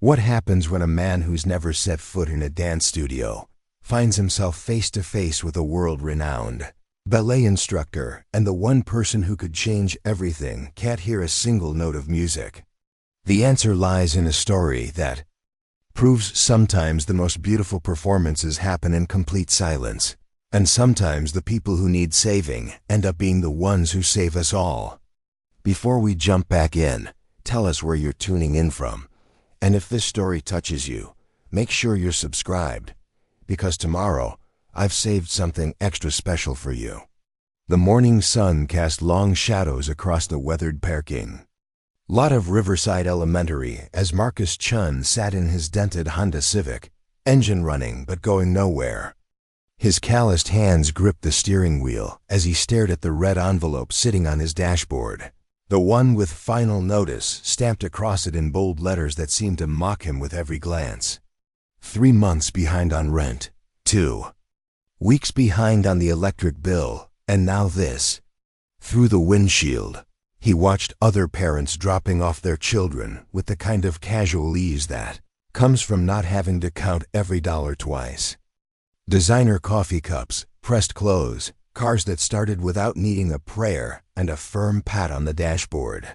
What happens when a man who's never set foot in a dance studio finds himself face to face with a world-renowned ballet instructor, and the one person who could change everything can't hear a single note of music? The answer lies in a story that proves sometimes the most beautiful performances happen in complete silence, and sometimes the people who need saving end up being the ones who save us all. Before we jump back in, tell us where you're tuning in from. And if this story touches you, make sure you're subscribed, because tomorrow I've saved something extra special for you. The morning sun cast long shadows across the weathered parking lot of Riverside Elementary as Marcus Chun sat in his dented Honda Civic, engine running but going nowhere. His calloused hands gripped the steering wheel as he stared at the red envelope sitting on his dashboard, the one with "Final Notice" stamped across it in bold letters that seemed to mock him with every glance. 3 months behind on rent, 2 weeks behind on the electric bill, and now this. Through the windshield, he watched other parents dropping off their children with the kind of casual ease that comes from not having to count every dollar twice. Designer coffee cups, pressed clothes, cars that started without needing a prayer, and a firm pat on the dashboard.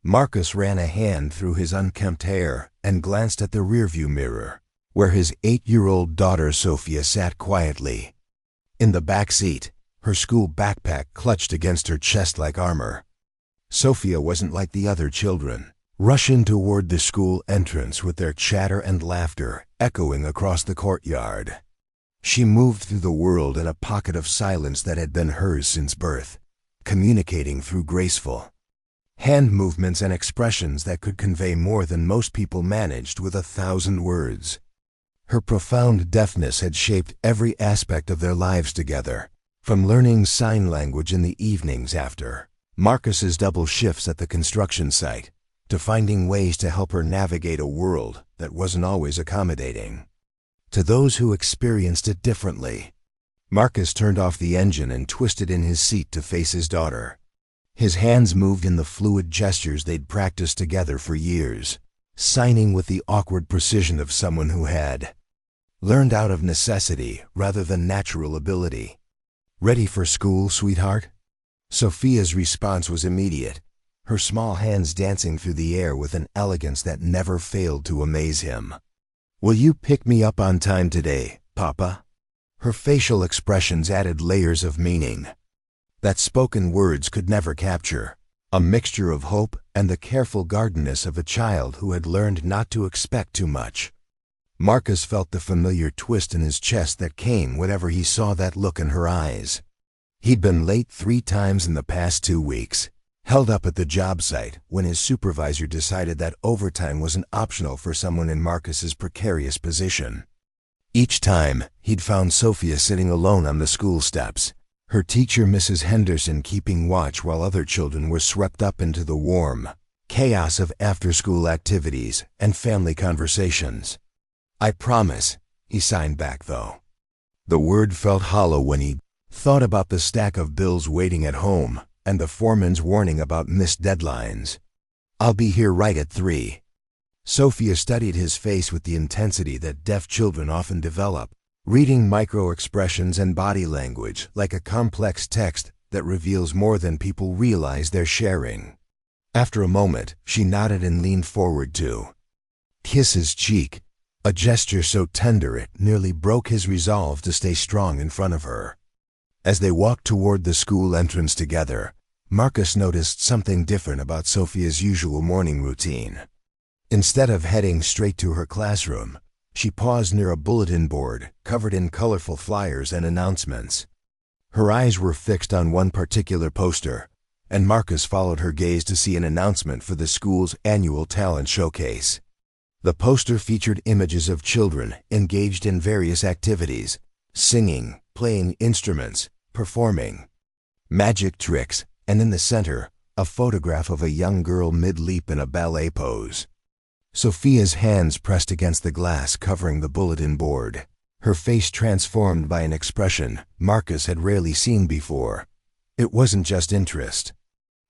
Marcus ran a hand through his unkempt hair and glanced at the rearview mirror, where his 8-year-old daughter Sofia sat quietly. In the back seat, her school backpack clutched against her chest like armor. Sofia wasn't like the other children, rushing toward the school entrance with their chatter and laughter echoing across the courtyard. She moved through the world in a pocket of silence that had been hers since birth, communicating through graceful hand movements and expressions that could convey more than most people managed with 1,000 words. Her profound deafness had shaped every aspect of their lives together, from learning sign language in the evenings after Marcus's double shifts at the construction site, to finding ways to help her navigate a world that wasn't always accommodating to those who experienced it differently. Marcus turned off the engine and twisted in his seat to face his daughter. His hands moved in the fluid gestures they'd practiced together for years, signing with the awkward precision of someone who had learned out of necessity rather than natural ability. "Ready for school, sweetheart?" Sofia's response was immediate, her small hands dancing through the air with an elegance that never failed to amaze him. "Will you pick me up on time today, Papa?" Her facial expressions added layers of meaning that spoken words could never capture, a mixture of hope and the careful guardedness of a child who had learned not to expect too much. Marcus felt the familiar twist in his chest that came whenever he saw that look in her eyes. He'd been late 3 times in the past 2 weeks, held up at the job site when his supervisor decided that overtime wasn't optional for someone in Marcus's precarious position. Each time, he'd found Sofia sitting alone on the school steps, her teacher Mrs. Henderson keeping watch while other children were swept up into the warm chaos of after-school activities and family conversations. "I promise," he signed back though. The word felt hollow when he thought about the stack of bills waiting at home and the foreman's warning about missed deadlines. "I'll be here right at 3. Sofia studied his face with the intensity that deaf children often develop, reading micro-expressions and body language like a complex text that reveals more than people realize they're sharing. After a moment, she nodded and leaned forward to kiss his cheek, a gesture so tender it nearly broke his resolve to stay strong in front of her. As they walked toward the school entrance together, Marcus noticed something different about Sofia's usual morning routine. Instead of heading straight to her classroom, she paused near a bulletin board covered in colorful flyers and announcements. Her eyes were fixed on one particular poster, and Marcus followed her gaze to see an announcement for the school's annual talent showcase. The poster featured images of children engaged in various activities, singing, playing instruments, performing magic tricks, and in the center, a photograph of a young girl mid-leap in a ballet pose. Sofia's hands pressed against the glass covering the bulletin board, her face transformed by an expression Marcus had rarely seen before. It wasn't just interest.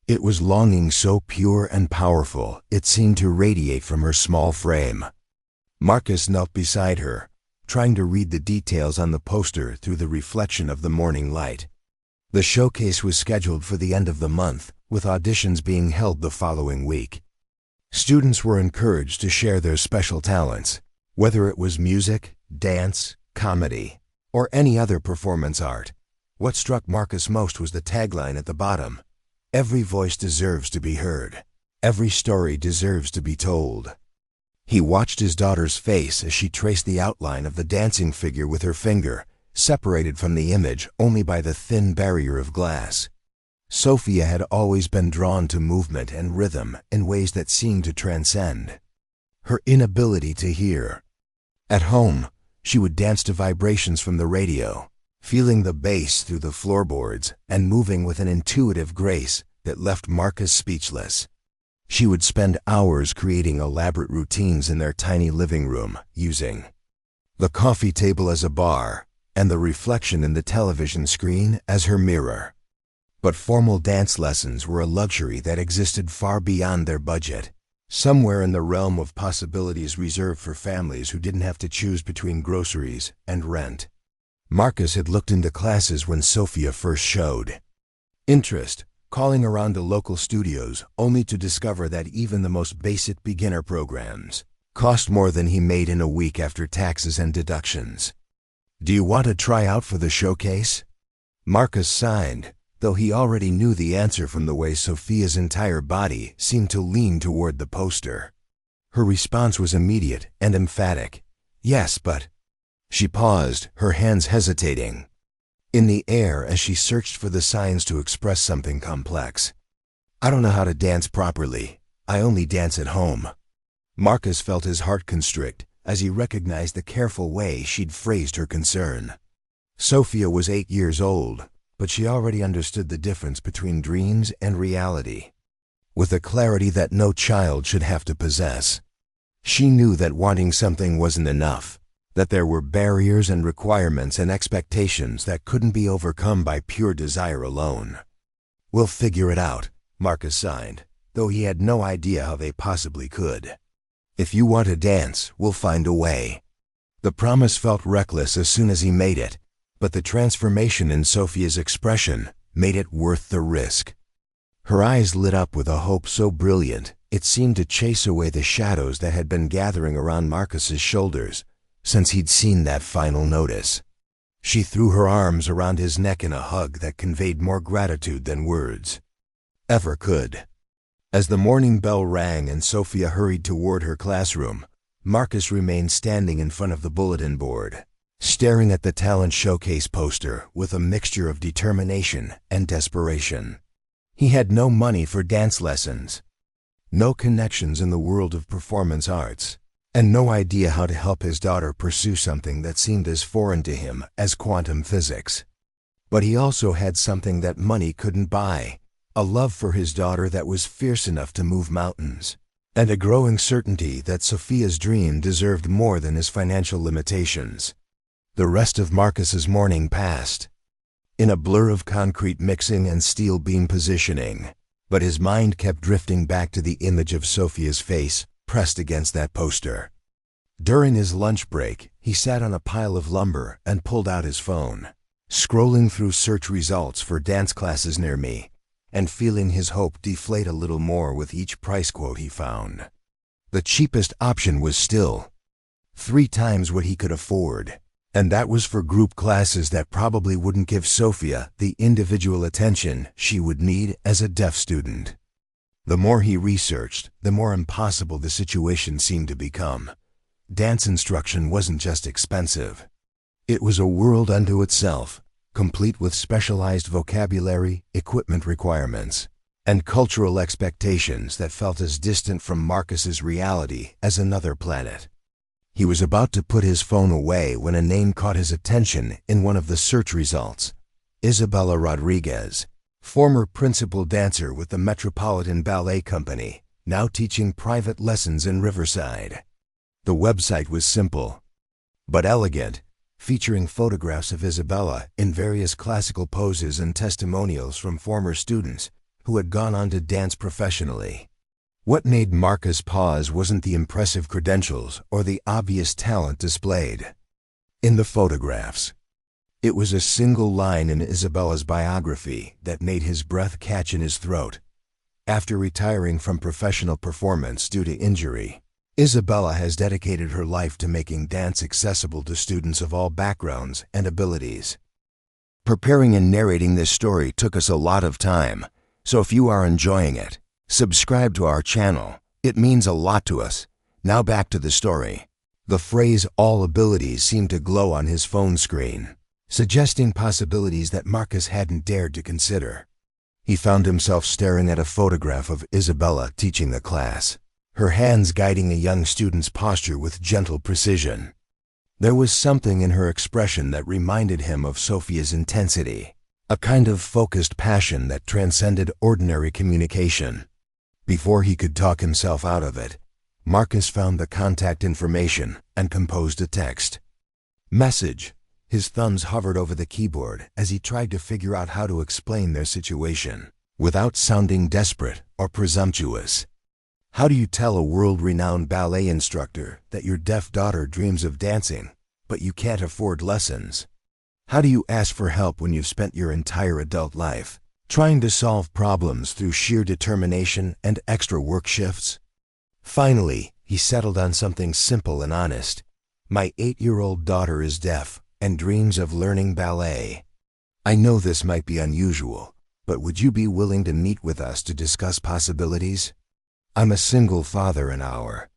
It was longing so pure and powerful it seemed to radiate from her small frame. Marcus knelt beside her, trying to read the details on the poster through the reflection of the morning light. The showcase was scheduled for the end of the month, with auditions being held the following week. Students were encouraged to share their special talents, whether it was music, dance, comedy, or any other performance art. What struck Marcus most was the tagline at the bottom: "Every voice deserves to be heard. Every story deserves to be told." He watched his daughter's face as she traced the outline of the dancing figure with her finger, separated from the image only by the thin barrier of glass. Sofia had always been drawn to movement and rhythm in ways that seemed to transcend her inability to hear. At home, she would dance to vibrations from the radio, feeling the bass through the floorboards and moving with an intuitive grace that left Marcus speechless. She would spend hours creating elaborate routines in their tiny living room, using the coffee table as a bar and the reflection in the television screen as her mirror. But formal dance lessons were a luxury that existed far beyond their budget, somewhere in the realm of possibilities reserved for families who didn't have to choose between groceries and rent. Marcus had looked into classes when Sofia first showed interest, calling around to local studios only to discover that even the most basic beginner programs cost more than he made in a week after taxes and deductions. "Do you want to try out for the showcase?" Marcus signed, though he already knew the answer from the way Sofia's entire body seemed to lean toward the poster. Her response was immediate and emphatic. "Yes, but—" She paused, her hands hesitating in the air as she searched for the signs to express something complex. "I don't know how to dance properly. I only dance at home." Marcus felt his heart constrict as he recognized the careful way she'd phrased her concern. Sofia was 8 years old, but she already understood the difference between dreams and reality, with a clarity that no child should have to possess. She knew that wanting something wasn't enough, that there were barriers and requirements and expectations that couldn't be overcome by pure desire alone. "We'll figure it out," Marcus signed, though he had no idea how they possibly could. "If you want to dance, we'll find a way." The promise felt reckless as soon as he made it, but the transformation in Sofia's expression made it worth the risk. Her eyes lit up with a hope so brilliant it seemed to chase away the shadows that had been gathering around Marcus's shoulders since he'd seen that final notice. She threw her arms around his neck in a hug that conveyed more gratitude than words ever could. As the morning bell rang and Sofia hurried toward her classroom, Marcus remained standing in front of the bulletin board, staring at the talent showcase poster with a mixture of determination and desperation. He had no money for dance lessons, no connections in the world of performance arts, and no idea how to help his daughter pursue something that seemed as foreign to him as quantum physics. But he also had something that money couldn't buy, a love for his daughter that was fierce enough to move mountains, and a growing certainty that Sofia's dream deserved more than his financial limitations. The rest of Marcus's morning passed in a blur of concrete mixing and steel beam positioning, but his mind kept drifting back to the image of Sofia's face pressed against that poster. During his lunch break, he sat on a pile of lumber and pulled out his phone, scrolling through search results for dance classes near me, and feeling his hope deflate a little more with each price quote he found. The cheapest option was still 3 times what he could afford, and that was for group classes that probably wouldn't give Sofia the individual attention she would need as a deaf student. The more he researched, the more impossible the situation seemed to become. Dance instruction wasn't just expensive. It was a world unto itself, complete with specialized vocabulary, equipment requirements, and cultural expectations that felt as distant from Marcus's reality as another planet. He was about to put his phone away when a name caught his attention in one of the search results: Isabella Rodriguez, former principal dancer with the Metropolitan Ballet Company, now teaching private lessons in Riverside. The website was simple but elegant, featuring photographs of Isabella in various classical poses and testimonials from former students who had gone on to dance professionally. What made Marcus pause wasn't the impressive credentials or the obvious talent displayed in the photographs. It was a single line in Isabella's biography that made his breath catch in his throat. After retiring from professional performance due to injury, Isabella has dedicated her life to making dance accessible to students of all backgrounds and abilities. Preparing and narrating this story took us a lot of time, so if you are enjoying it, subscribe to our channel. It means a lot to us. Now back to the story. The phrase "all abilities" seemed to glow on his phone screen, suggesting possibilities that Marcus hadn't dared to consider. He found himself staring at a photograph of Isabella teaching the class, her hands guiding a young student's posture with gentle precision. There was something in her expression that reminded him of Sofia's intensity, a kind of focused passion that transcended ordinary communication. Before he could talk himself out of it, Marcus found the contact information and composed a text. Message. His thumbs hovered over the keyboard as he tried to figure out how to explain their situation without sounding desperate or presumptuous. How do you tell a world-renowned ballet instructor that your deaf daughter dreams of dancing, but you can't afford lessons? How do you ask for help when you've spent your entire adult life trying to solve problems through sheer determination and extra work shifts? Finally, he settled on something simple and honest. My 8-year-old daughter is deaf and dreams of learning ballet. I know this might be unusual, but would you be willing to meet with us to discuss possibilities? I'm a single father and our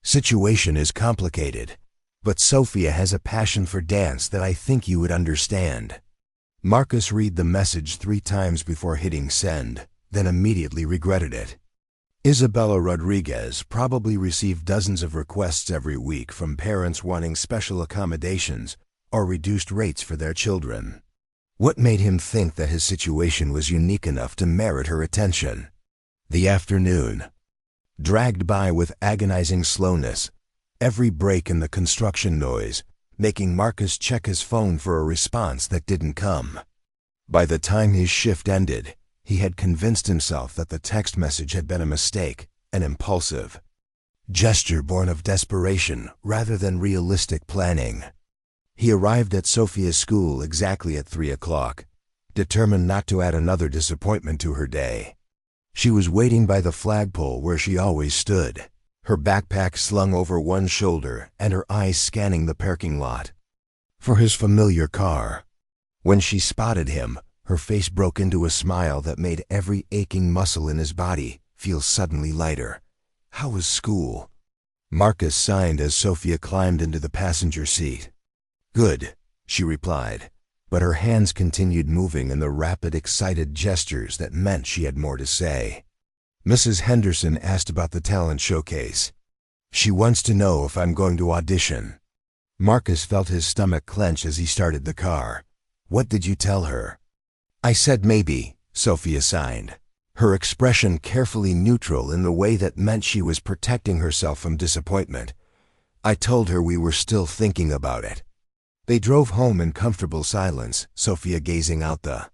situation is complicated, but Sofia has a passion for dance that I think you would understand. Marcus read the message 3 times before hitting send, then immediately regretted it. Isabella Rodriguez probably received dozens of requests every week from parents wanting special accommodations or reduced rates for their children. What made him think that his situation was unique enough to merit her attention? The afternoon dragged by with agonizing slowness, every break in the construction noise making Marcus check his phone for a response that didn't come. By the time his shift ended, he had convinced himself that the text message had been a mistake, an impulsive gesture born of desperation rather than realistic planning. He arrived at Sofia's school exactly at 3 o'clock, determined not to add another disappointment to her day. She was waiting by the flagpole where she always stood, her backpack slung over one shoulder and her eyes scanning the parking lot for his familiar car. When she spotted him, her face broke into a smile that made every aching muscle in his body feel suddenly lighter. How was school? Marcus signed as Sofia climbed into the passenger seat. Good, she replied, but her hands continued moving in the rapid, excited gestures that meant she had more to say. Mrs. Henderson asked about the talent showcase. She wants to know if I'm going to audition. Marcus felt his stomach clench as he started the car. What did you tell her? I said maybe, Sofia signed, her expression carefully neutral in the way that meant she was protecting herself from disappointment. I told her we were still thinking about it. They drove home in comfortable silence, Sofia gazing out the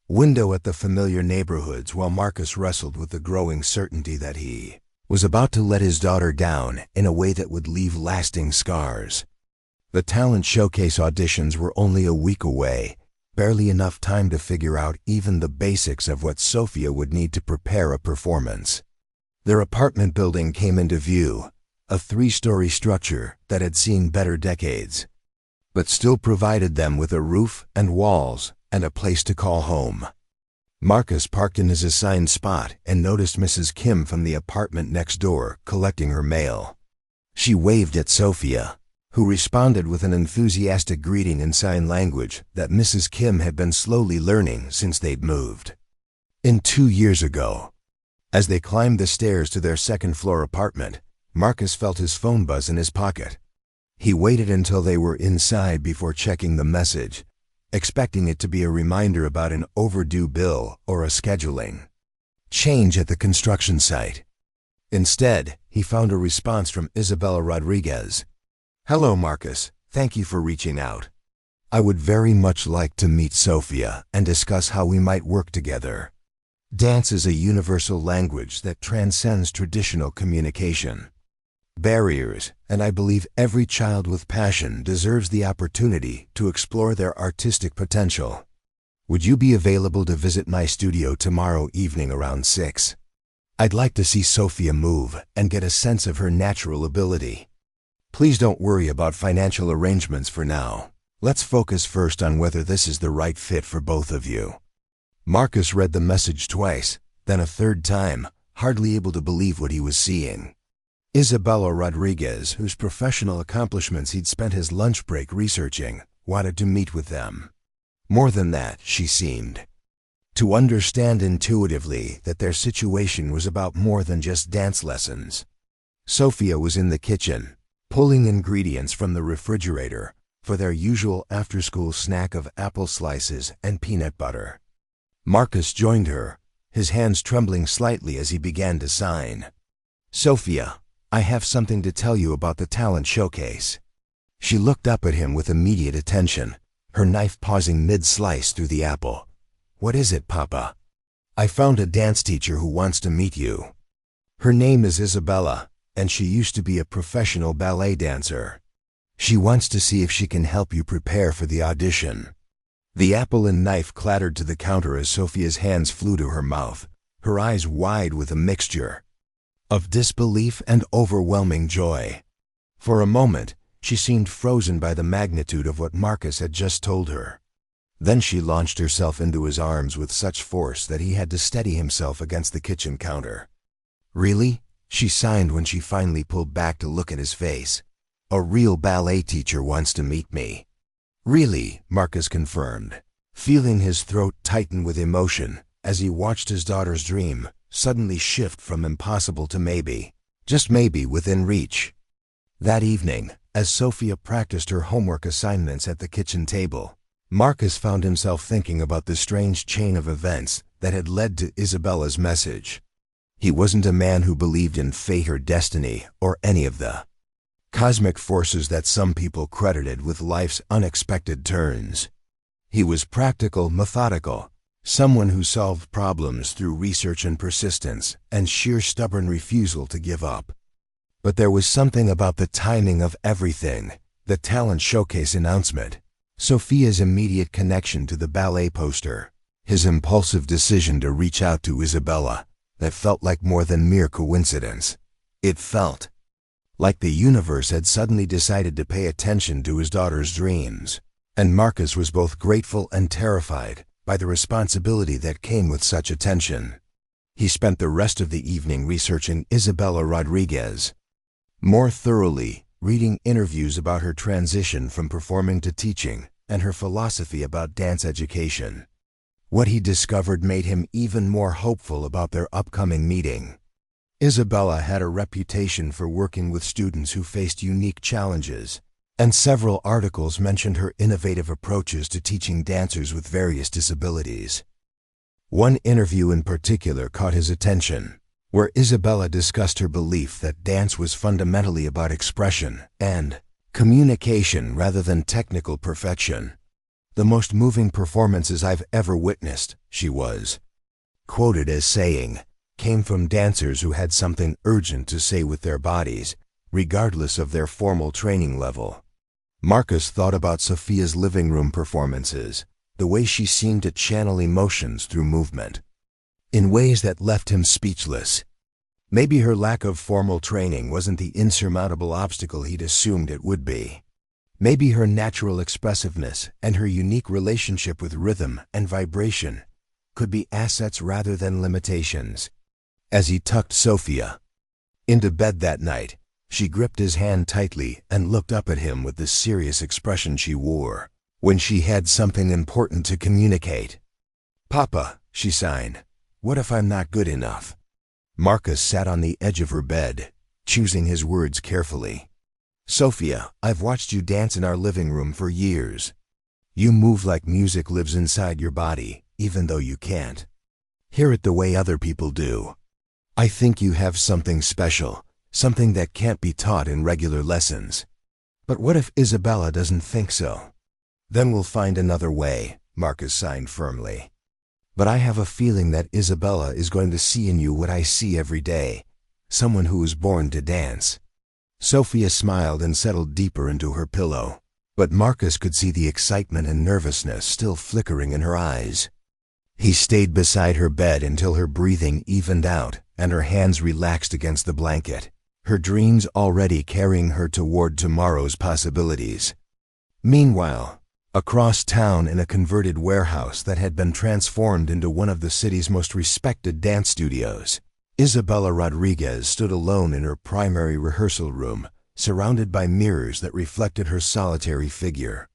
window at the familiar neighborhoods while Marcus wrestled with the growing certainty that he was about to let his daughter down in a way that would leave lasting scars. The talent showcase auditions were only a week away, barely enough time to figure out even the basics of what Sofia would need to prepare a performance. Their apartment building came into view, a 3-story structure that had seen better decades, but still provided them with a roof and walls and a place to call home. Marcus parked in his assigned spot and noticed Mrs. Kim from the apartment next door collecting her mail. She waved at Sofia, who responded with an enthusiastic greeting in sign language that Mrs. Kim had been slowly learning since they'd moved in 2 years ago. As they climbed the stairs to their second-floor apartment, Marcus felt his phone buzz in his pocket. He waited until they were inside before checking the message, expecting it to be a reminder about an overdue bill or a scheduling change at the construction site. Instead, he found a response from Isabella Rodriguez. Hello, Marcus. Thank you for reaching out. I would very much like to meet Sofia and discuss how we might work together. Dance is a universal language that transcends traditional communication barriers, and I believe every child with passion deserves the opportunity to explore their artistic potential. Would you be available to visit my studio tomorrow evening around 6? I'd like to see Sofia move and get a sense of her natural ability. Please don't worry about financial arrangements for now. Let's focus first on whether this is the right fit for both of you. Marcus read the message twice, then a third time, hardly able to believe what he was seeing. Isabella Rodriguez, whose professional accomplishments he'd spent his lunch break researching, wanted to meet with them. More than that, she seemed to understand intuitively that their situation was about more than just dance lessons. Sofia was in the kitchen, pulling ingredients from the refrigerator for their usual after-school snack of apple slices and peanut butter. Marcus joined her, his hands trembling slightly as he began to sign. "Sofia, I have something to tell you about the talent showcase." She looked up at him with immediate attention, her knife pausing mid-slice through the apple. "What is it, Papa?" "I found a dance teacher who wants to meet you. Her name is Isabella, and she used to be a professional ballet dancer. She wants to see if she can help you prepare for the audition." The apple and knife clattered to the counter as Sofia's hands flew to her mouth, her eyes wide with a mixture of disbelief and overwhelming joy. For a moment, she seemed frozen by the magnitude of what Marcus had just told her. Then she launched herself into his arms with such force that he had to steady himself against the kitchen counter. "Really?" she signed when she finally pulled back to look at his face. "A real ballet teacher wants to meet me." "Really?" Marcus confirmed, feeling his throat tighten with emotion as he watched his daughter's dream suddenly shift from impossible to maybe, just maybe within reach. That evening, as Sofia practiced her homework assignments at the kitchen table, Marcus found himself thinking about the strange chain of events that had led to Isabella's message. He wasn't a man who believed in fate or destiny or any of the cosmic forces that some people credited with life's unexpected turns. He was practical, methodical, someone who solved problems through research and persistence and sheer stubborn refusal to give up. But there was something about the timing of everything, the talent showcase announcement, Sofia's immediate connection to the ballet poster, his impulsive decision to reach out to Isabella, that felt like more than mere coincidence. It felt like the universe had suddenly decided to pay attention to his daughter's dreams, and Marcus was both grateful and terrified by the responsibility that came with such attention. He spent the rest of the evening researching Isabella Rodriguez more thoroughly, reading interviews about her transition from performing to teaching and her philosophy about dance education. What he discovered made him even more hopeful about their upcoming meeting. Isabella had a reputation for working with students who faced unique challenges, and several articles mentioned her innovative approaches to teaching dancers with various disabilities. One interview in particular caught his attention, where Isabella discussed her belief that dance was fundamentally about expression and communication rather than technical perfection. "The most moving performances I've ever witnessed," she was quoted as saying, came from dancers who had something urgent to say with their bodies, regardless of their formal training level. Marcus thought about Sofia's living room performances, the way she seemed to channel emotions through movement, in ways that left him speechless. Maybe her lack of formal training wasn't the insurmountable obstacle he'd assumed it would be. Maybe her natural expressiveness and her unique relationship with rhythm and vibration could be assets rather than limitations. As he tucked Sofia into bed that night, she gripped his hand tightly and looked up at him with the serious expression she wore when she had something important to communicate. "Papa," she signed, "what if I'm not good enough?" Marcus sat on the edge of her bed, choosing his words carefully. "Sofia, I've watched you dance in our living room for years. You move like music lives inside your body, even though you can't hear it the way other people do. I think you have something special, something that can't be taught in regular lessons. But what if Isabella doesn't think so?" "Then we'll find another way," Marcus signed firmly. But I have a feeling that Isabella is going to see in you what I see every day, someone who was born to dance." Sofia smiled and settled deeper into her pillow, but Marcus could see the excitement and nervousness still flickering in her eyes. He stayed beside her bed until her breathing evened out and her hands relaxed against the blanket, her dreams already carrying her toward tomorrow's possibilities. Meanwhile, across town in a converted warehouse that had been transformed into one of the city's most respected dance studios, Isabella Rodriguez stood alone in her primary rehearsal room, surrounded by mirrors that reflected her solitary figure.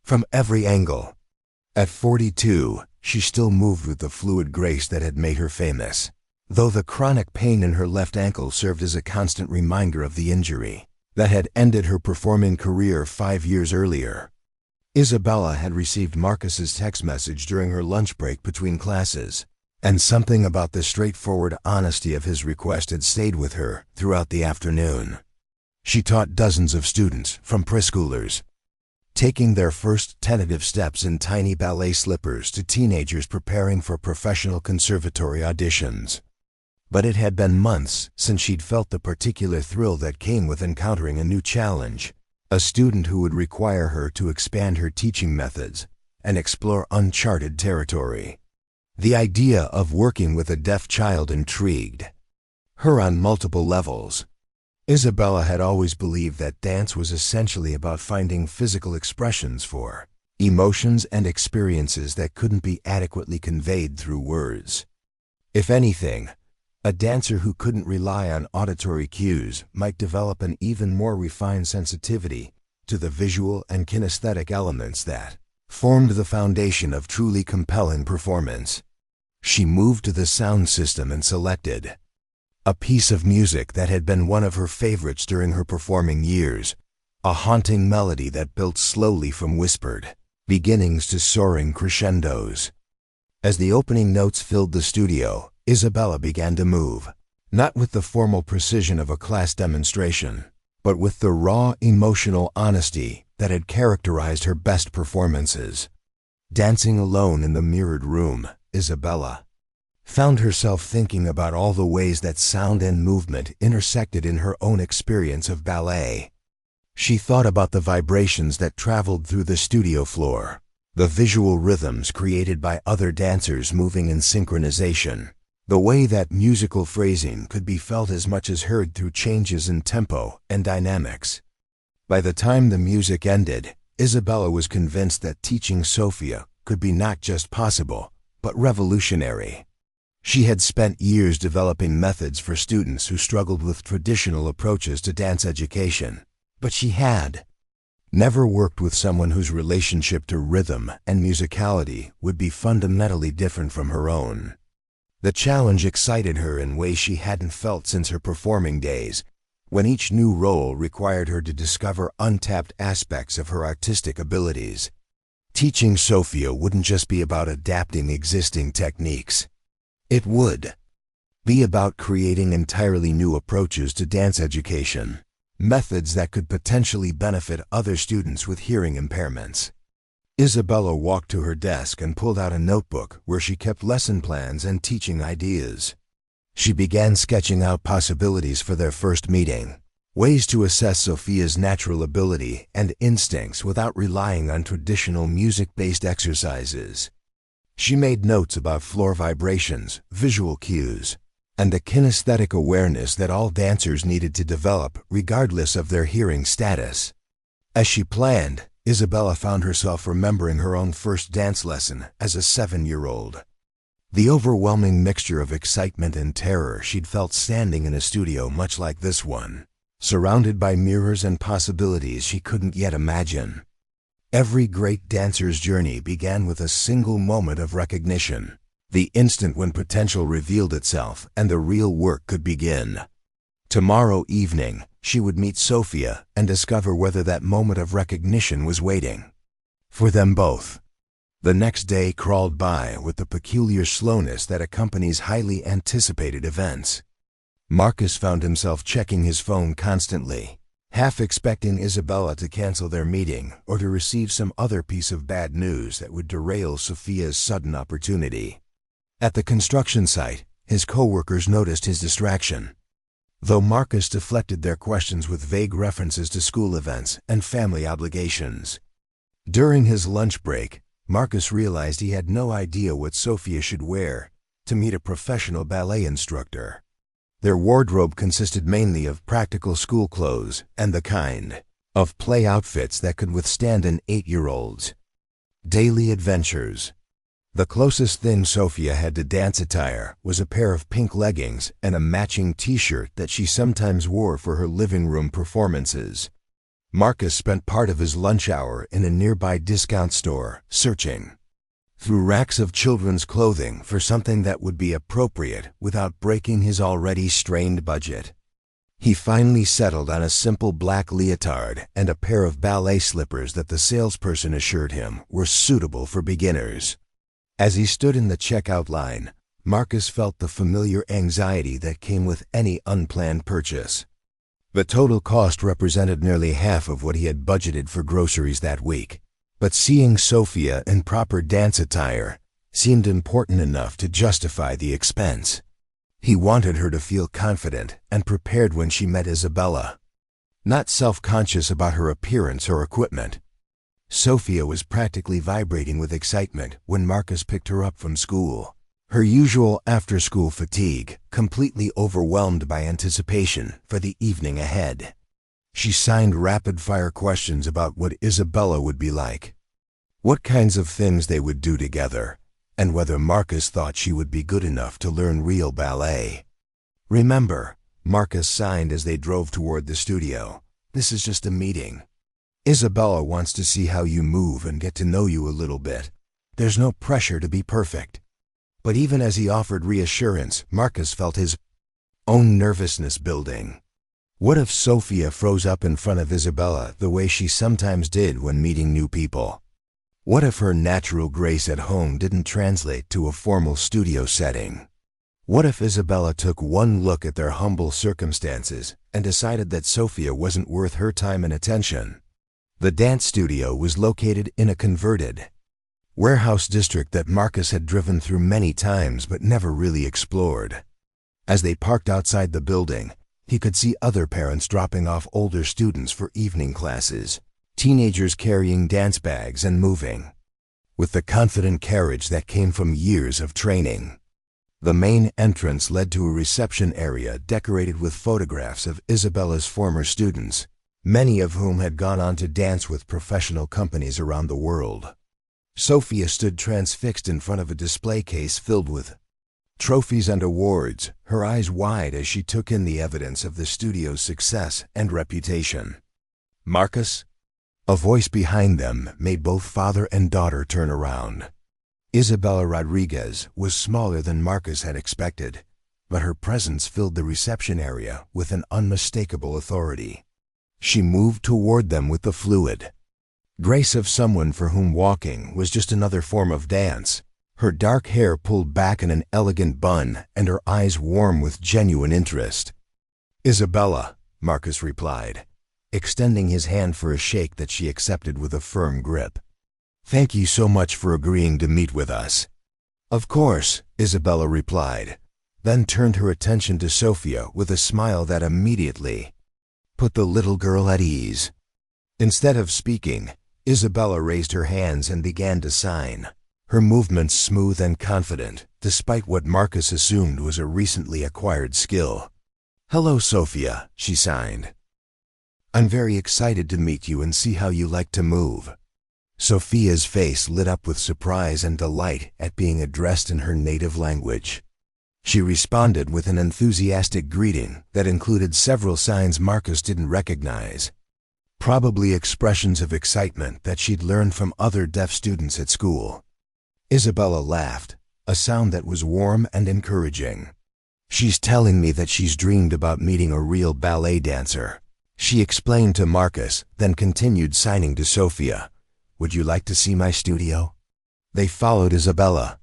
From every angle. At 42, she still moved with the fluid grace that had made her famous, though the chronic pain in her left ankle served as a constant reminder of the injury that had ended her performing career 5 years earlier. Isabella had received Marcus's text message during her lunch break between classes, and something about the straightforward honesty of his request had stayed with her throughout the afternoon. She taught dozens of students, from preschoolers taking their first tentative steps in tiny ballet slippers to teenagers preparing for professional conservatory auditions. But it had been months since she'd felt the particular thrill that came with encountering a new challenge, a student who would require her to expand her teaching methods and explore uncharted territory. The idea of working with a deaf child intrigued her on multiple levels. Isabella had always believed that dance was essentially about finding physical expressions for emotions and experiences that couldn't be adequately conveyed through words. If anything, a dancer who couldn't rely on auditory cues might develop an even more refined sensitivity to the visual and kinesthetic elements that formed the foundation of truly compelling performance. She moved to the sound system and selected a piece of music that had been one of her favorites during her performing years, a haunting melody that built slowly from whispered beginnings to soaring crescendos. As the opening notes filled the studio, Isabella began to move, not with the formal precision of a class demonstration, but with the raw emotional honesty that had characterized her best performances. Dancing alone in the mirrored room, Isabella found herself thinking about all the ways that sound and movement intersected in her own experience of ballet. She thought about the vibrations that traveled through the studio floor, the visual rhythms created by other dancers moving in synchronization, the way that musical phrasing could be felt as much as heard through changes in tempo and dynamics. By the time the music ended, Isabella was convinced that teaching Sofia could be not just possible, but revolutionary. She had spent years developing methods for students who struggled with traditional approaches to dance education, but she had never worked with someone whose relationship to rhythm and musicality would be fundamentally different from her own. The challenge excited her in ways she hadn't felt since her performing days, when each new role required her to discover untapped aspects of her artistic abilities. Teaching Sofia wouldn't just be about adapting existing techniques. It would be about creating entirely new approaches to dance education, methods that could potentially benefit other students with hearing impairments. Isabella walked to her desk and pulled out a notebook where she kept lesson plans and teaching ideas. She began sketching out possibilities for their first meeting, ways to assess Sofia's natural ability and instincts without relying on traditional music-based exercises. She made notes about floor vibrations, visual cues, and the kinesthetic awareness that all dancers needed to develop regardless of their hearing status. As she planned, Isabella found herself remembering her own first dance lesson as a 7-year-old. The overwhelming mixture of excitement and terror she'd felt standing in a studio much like this one, surrounded by mirrors and possibilities she couldn't yet imagine. Every great dancer's journey began with a single moment of recognition, the instant when potential revealed itself and the real work could begin. Tomorrow evening, she would meet Sofia and discover whether that moment of recognition was waiting for them both. The next day crawled by with the peculiar slowness that accompanies highly anticipated events. Marcus found himself checking his phone constantly, half expecting Isabella to cancel their meeting or to receive some other piece of bad news that would derail Sofia's sudden opportunity. At the construction site, his co-workers noticed his distraction, though Marcus deflected their questions with vague references to school events and family obligations. During his lunch break, Marcus realized he had no idea what Sofia should wear to meet a professional ballet instructor. Their wardrobe consisted mainly of practical school clothes and the kind of play outfits that could withstand an 8-year-old's daily adventures. The closest thing Sofia had to dance attire was a pair of pink leggings and a matching t-shirt that she sometimes wore for her living room performances. Marcus spent part of his lunch hour in a nearby discount store, searching through racks of children's clothing for something that would be appropriate without breaking his already strained budget. He finally settled on a simple black leotard and a pair of ballet slippers that the salesperson assured him were suitable for beginners. As he stood in the checkout line, Marcus felt the familiar anxiety that came with any unplanned purchase. The total cost represented nearly half of what he had budgeted for groceries that week, but seeing Sofia in proper dance attire seemed important enough to justify the expense. He wanted her to feel confident and prepared when she met Isabella, not self-conscious about her appearance or equipment. Sofia was practically vibrating with excitement when Marcus picked her up from school, her usual after-school fatigue completely overwhelmed by anticipation for the evening ahead. She signed rapid-fire questions about what Isabella would be like, what kinds of things they would do together, and whether Marcus thought she would be good enough to learn real ballet. "Remember," Marcus signed as they drove toward the studio, "this is just a meeting. Isabella wants to see how you move and get to know you a little bit. There's no pressure to be perfect." But even as he offered reassurance, Marcus felt his own nervousness building. What if Sofia froze up in front of Isabella the way she sometimes did when meeting new people? What if her natural grace at home didn't translate to a formal studio setting? What if Isabella took one look at their humble circumstances and decided that Sofia wasn't worth her time and attention? The dance studio was located in a converted warehouse district that Marcus had driven through many times but never really explored. As they parked outside the building, he could see other parents dropping off older students for evening classes, teenagers carrying dance bags and moving with the confident carriage that came from years of training. The main entrance led to a reception area decorated with photographs of Isabella's former students, many of whom had gone on to dance with professional companies around the world. Sofia stood transfixed in front of a display case filled with trophies and awards, her eyes wide as she took in the evidence of the studio's success and reputation. "Marcus?" A voice behind them made both father and daughter turn around. Isabella Rodriguez was smaller than Marcus had expected, but her presence filled the reception area with an unmistakable authority. She moved toward them with the fluid grace of someone for whom walking was just another form of dance, her dark hair pulled back in an elegant bun and her eyes warm with genuine interest. "Isabella," Marcus replied, extending his hand for a shake that she accepted with a firm grip. "Thank you so much for agreeing to meet with us." "Of course," Isabella replied, then turned her attention to Sofia with a smile that immediately put the little girl at ease. Instead of speaking, Isabella raised her hands and began to sign, her movements smooth and confident, despite what Marcus assumed was a recently acquired skill. "Hello, Sofia," she signed. "I'm very excited to meet you and see how you like to move." Sofia's face lit up with surprise and delight at being addressed in her native language. She responded with an enthusiastic greeting that included several signs Marcus didn't recognize, probably expressions of excitement that she'd learned from other deaf students at school. Isabella laughed, a sound that was warm and encouraging. "She's telling me that she's dreamed about meeting a real ballet dancer," she explained to Marcus, then continued signing to Sofia. "Would you like to see my studio?" They followed Isabella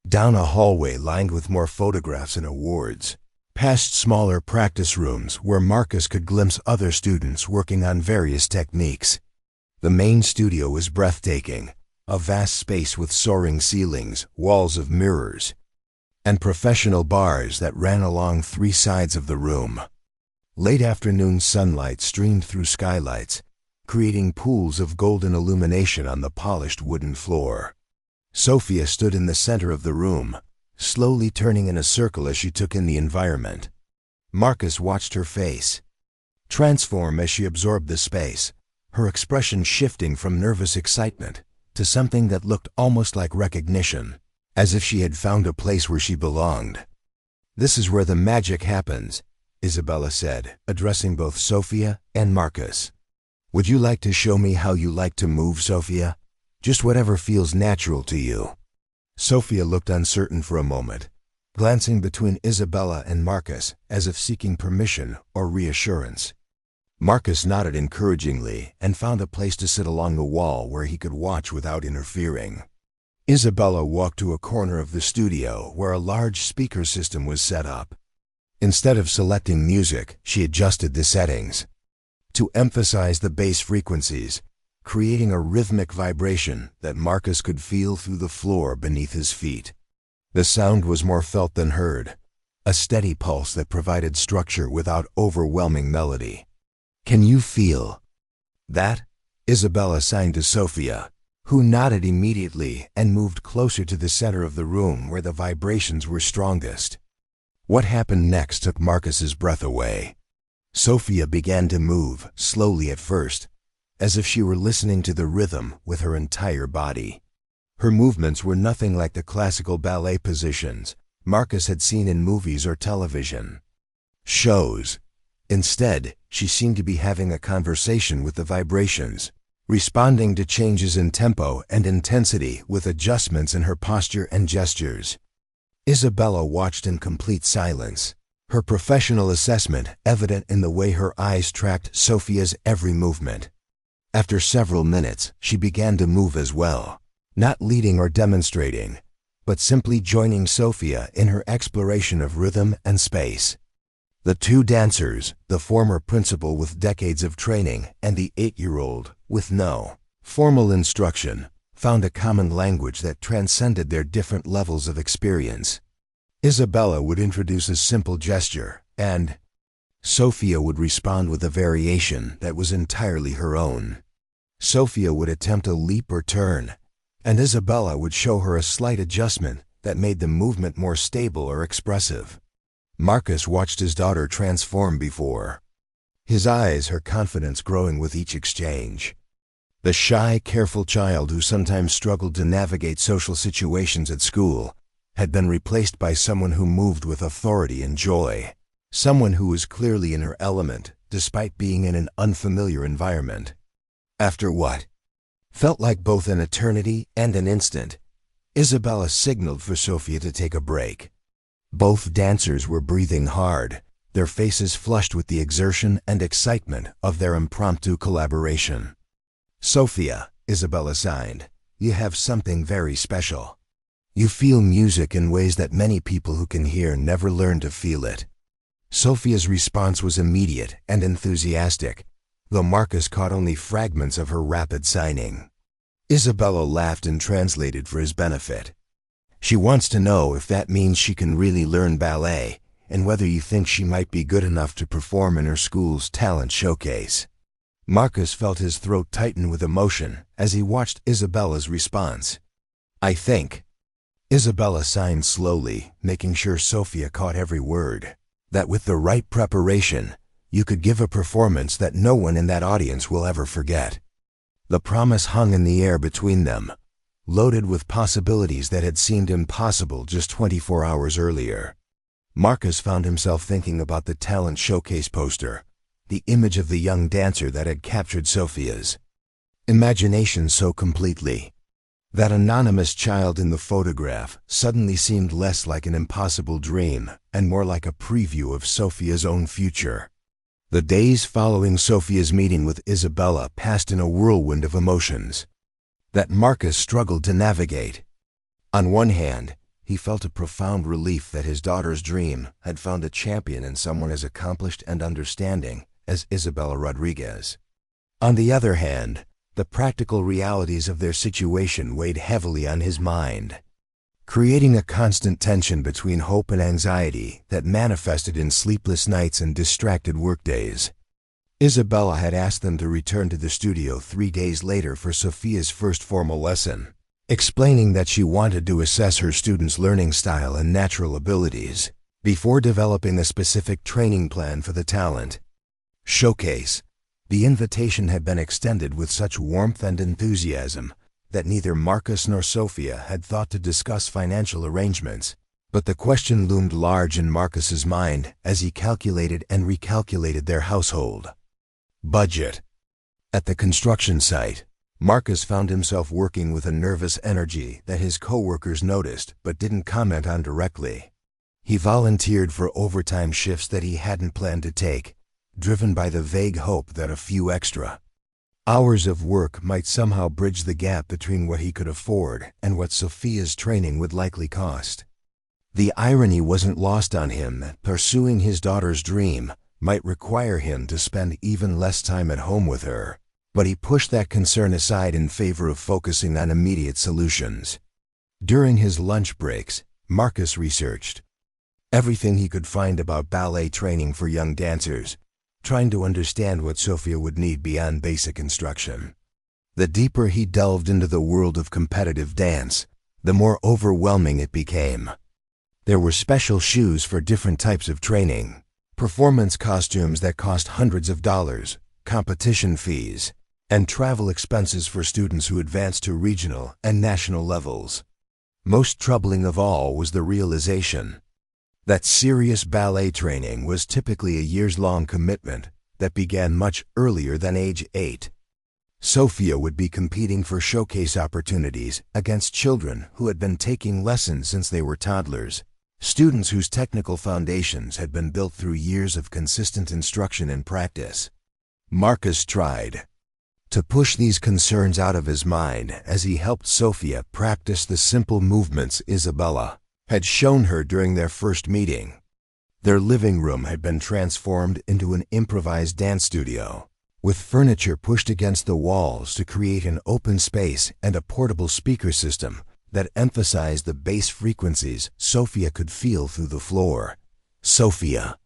down a hallway lined with more photographs and awards, past smaller practice rooms where Marcus could glimpse other students working on various techniques. The main studio was breathtaking, a vast space with soaring ceilings, walls of mirrors, and professional bars that ran along three sides of the room. Late afternoon sunlight streamed through skylights, creating pools of golden illumination on the polished wooden floor. Sofia stood in the center of the room, slowly turning in a circle as she took in the environment. Marcus watched her face transform as she absorbed the space, her expression shifting from nervous excitement to something that looked almost like recognition, as if she had found a place where she belonged. "This is where the magic happens," Isabella said, addressing both Sofia and Marcus. "Would you like to show me how you like to move, Sofia? Just whatever feels natural to you." Sofia looked uncertain for a moment, glancing between Isabella and Marcus as if seeking permission or reassurance. Marcus nodded encouragingly and found a place to sit along the wall where he could watch without interfering. Isabella walked to a corner of the studio where a large speaker system was set up. Instead of selecting music, she adjusted the settings to emphasize the bass frequencies, creating a rhythmic vibration that Marcus could feel through the floor beneath his feet. The sound was more felt than heard, a steady pulse that provided structure without overwhelming melody. "Can you feel that?" Isabella signed to Sofia, who nodded immediately and moved closer to the center of the room where the vibrations were strongest. What happened next took Marcus's breath away. Sofia began to move, slowly at first, as if she were listening to the rhythm with her entire body. Her movements were nothing like the classical ballet positions Marcus had seen in movies or television shows. Instead, she seemed to be having a conversation with the vibrations, responding to changes in tempo and intensity with adjustments in her posture and gestures. Isabella watched in complete silence, her professional assessment evident in the way her eyes tracked Sofia's every movement. After several minutes, she began to move as well, not leading or demonstrating, but simply joining Sofia in her exploration of rhythm and space. The two dancers, the former principal with decades of training and the 8-year-old with no formal instruction, found a common language that transcended their different levels of experience. Isabella would introduce a simple gesture, and Sofia would respond with a variation that was entirely her own. Sofia would attempt a leap or turn, and Isabella would show her a slight adjustment that made the movement more stable or expressive. Marcus watched his daughter transform before his eyes, her confidence growing with each exchange. The shy, careful child who sometimes struggled to navigate social situations at school had been replaced by someone who moved with authority and joy, someone who was clearly in her element despite being in an unfamiliar environment. After what felt like both an eternity and an instant, Isabella signaled for Sofia to take a break. Both dancers were breathing hard, their faces flushed with the exertion and excitement of their impromptu collaboration. "Sofia," Isabella signed, "you have something very special. You feel music in ways that many people who can hear never learn to feel it." Sofia's response was immediate and enthusiastic, though Marcus caught only fragments of her rapid signing. Isabella laughed and translated for his benefit. "She wants to know if that means she can really learn ballet, and whether you think she might be good enough to perform in her school's talent showcase." Marcus felt his throat tighten with emotion as he watched Isabella's response. "I think," Isabella signed slowly, making sure Sofia caught every word, "that with the right preparation, you could give a performance that no one in that audience will ever forget." The promise hung in the air between them, loaded with possibilities that had seemed impossible just 24 hours earlier. Marcus found himself thinking about the talent showcase poster, the image of the young dancer that had captured Sofia's imagination so completely. That anonymous child in the photograph suddenly seemed less like an impossible dream and more like a preview of Sofia's own future. The days following Sofia's meeting with Isabella passed in a whirlwind of emotions that Marcus struggled to navigate. On one hand, he felt a profound relief that his daughter's dream had found a champion in someone as accomplished and understanding as Isabella Rodriguez. On the other hand, the practical realities of their situation weighed heavily on his mind. creating a constant tension between hope and anxiety that manifested in sleepless nights and distracted workdays. Isabella had asked them to return to the studio 3 days later for Sofia's first formal lesson, explaining that she wanted to assess her students' learning style and natural abilities before developing a specific training plan for the talent showcase. The invitation had been extended with such warmth and enthusiasm that neither Marcus nor Sofia had thought to discuss financial arrangements, but the question loomed large in Marcus's mind as he calculated and recalculated their household budget. At the construction site, Marcus found himself working with a nervous energy that his co-workers noticed but didn't comment on directly. He volunteered for overtime shifts that he hadn't planned to take, driven by the vague hope that a few extra hours of work might somehow bridge the gap between what he could afford and what Sofia's training would likely cost. The irony wasn't lost on him that pursuing his daughter's dream might require him to spend even less time at home with her, but he pushed that concern aside in favor of focusing on immediate solutions. During his lunch breaks, Marcus researched everything he could find about ballet training for young dancers, trying to understand what Sofia would need beyond basic instruction. The deeper he delved into the world of competitive dance, the more overwhelming it became. There were special shoes for different types of training, performance costumes that cost hundreds of dollars, competition fees, and travel expenses for students who advanced to regional and national levels. Most troubling of all was the realization that serious ballet training was typically a years-long commitment that began much earlier than age 8. Sofia would be competing for showcase opportunities against children who had been taking lessons since they were toddlers, students whose technical foundations had been built through years of consistent instruction and practice. Marcus tried to push these concerns out of his mind as he helped Sofia practice the simple movements Isabella had shown her during their first meeting. Their living room had been transformed into an improvised dance studio, with furniture pushed against the walls to create an open space and a portable speaker system that emphasized the bass frequencies Sofia could feel through the floor. Sofia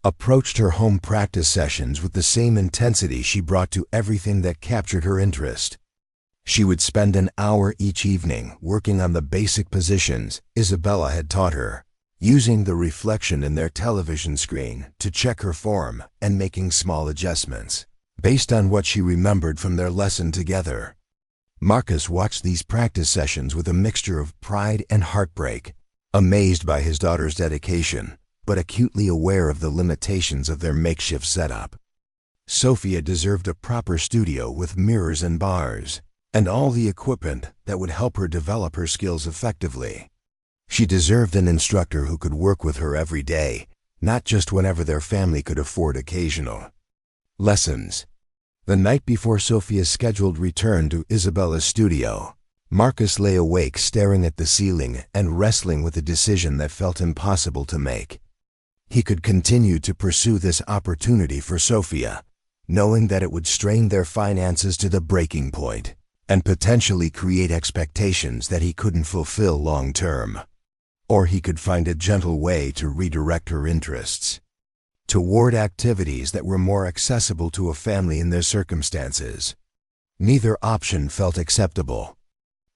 approached her home practice sessions with the same intensity she brought to everything that captured her interest. She would spend an hour each evening working on the basic positions Isabella had taught her, using the reflection in their television screen to check her form and making small adjustments based on what she remembered from their lesson together. Marcus watched these practice sessions with a mixture of pride and heartbreak, amazed by his daughter's dedication, but acutely aware of the limitations of their makeshift setup. Sofia deserved a proper studio with mirrors and bars, and all the equipment that would help her develop her skills effectively. She deserved an instructor who could work with her every day, not just whenever their family could afford occasional lessons. The night before Sofia's scheduled return to Isabella's studio, Marcus lay awake staring at the ceiling and wrestling with a decision that felt impossible to make. He could continue to pursue this opportunity for Sofia, knowing that it would strain their finances to the breaking point and potentially create expectations that he couldn't fulfill long term. Or he could find a gentle way to redirect her interests toward activities that were more accessible to a family in their circumstances. Neither option felt acceptable.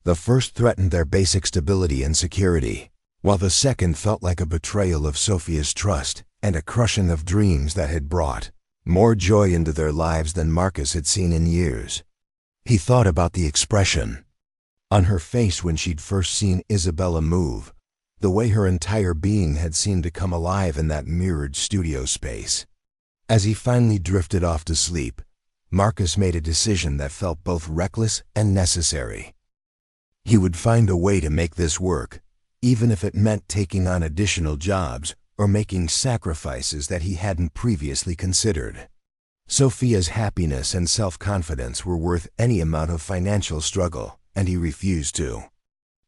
The first threatened their basic stability and security, while the second felt like a betrayal of Sofia's trust and a crushing of dreams that had brought more joy into their lives than Marcus had seen in years. He thought about the expression on her face when she'd first seen Isabella move, the way her entire being had seemed to come alive in that mirrored studio space. As he finally drifted off to sleep, Marcus made a decision that felt both reckless and necessary. He would find a way to make this work, even if it meant taking on additional jobs or making sacrifices that he hadn't previously considered. Sofia's happiness and self-confidence were worth any amount of financial struggle, and he refused to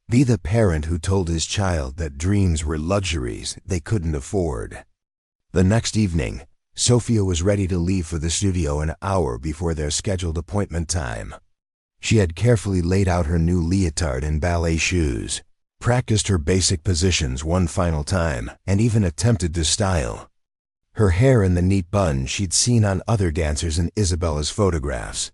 be the parent who told his child that dreams were luxuries they couldn't afford. The next evening, Sofia was ready to leave for the studio an hour before their scheduled appointment time. She had carefully laid out her new leotard and ballet shoes, practiced her basic positions one final time, and even attempted to style. Her hair in the neat bun she'd seen on other dancers in Isabella's photographs.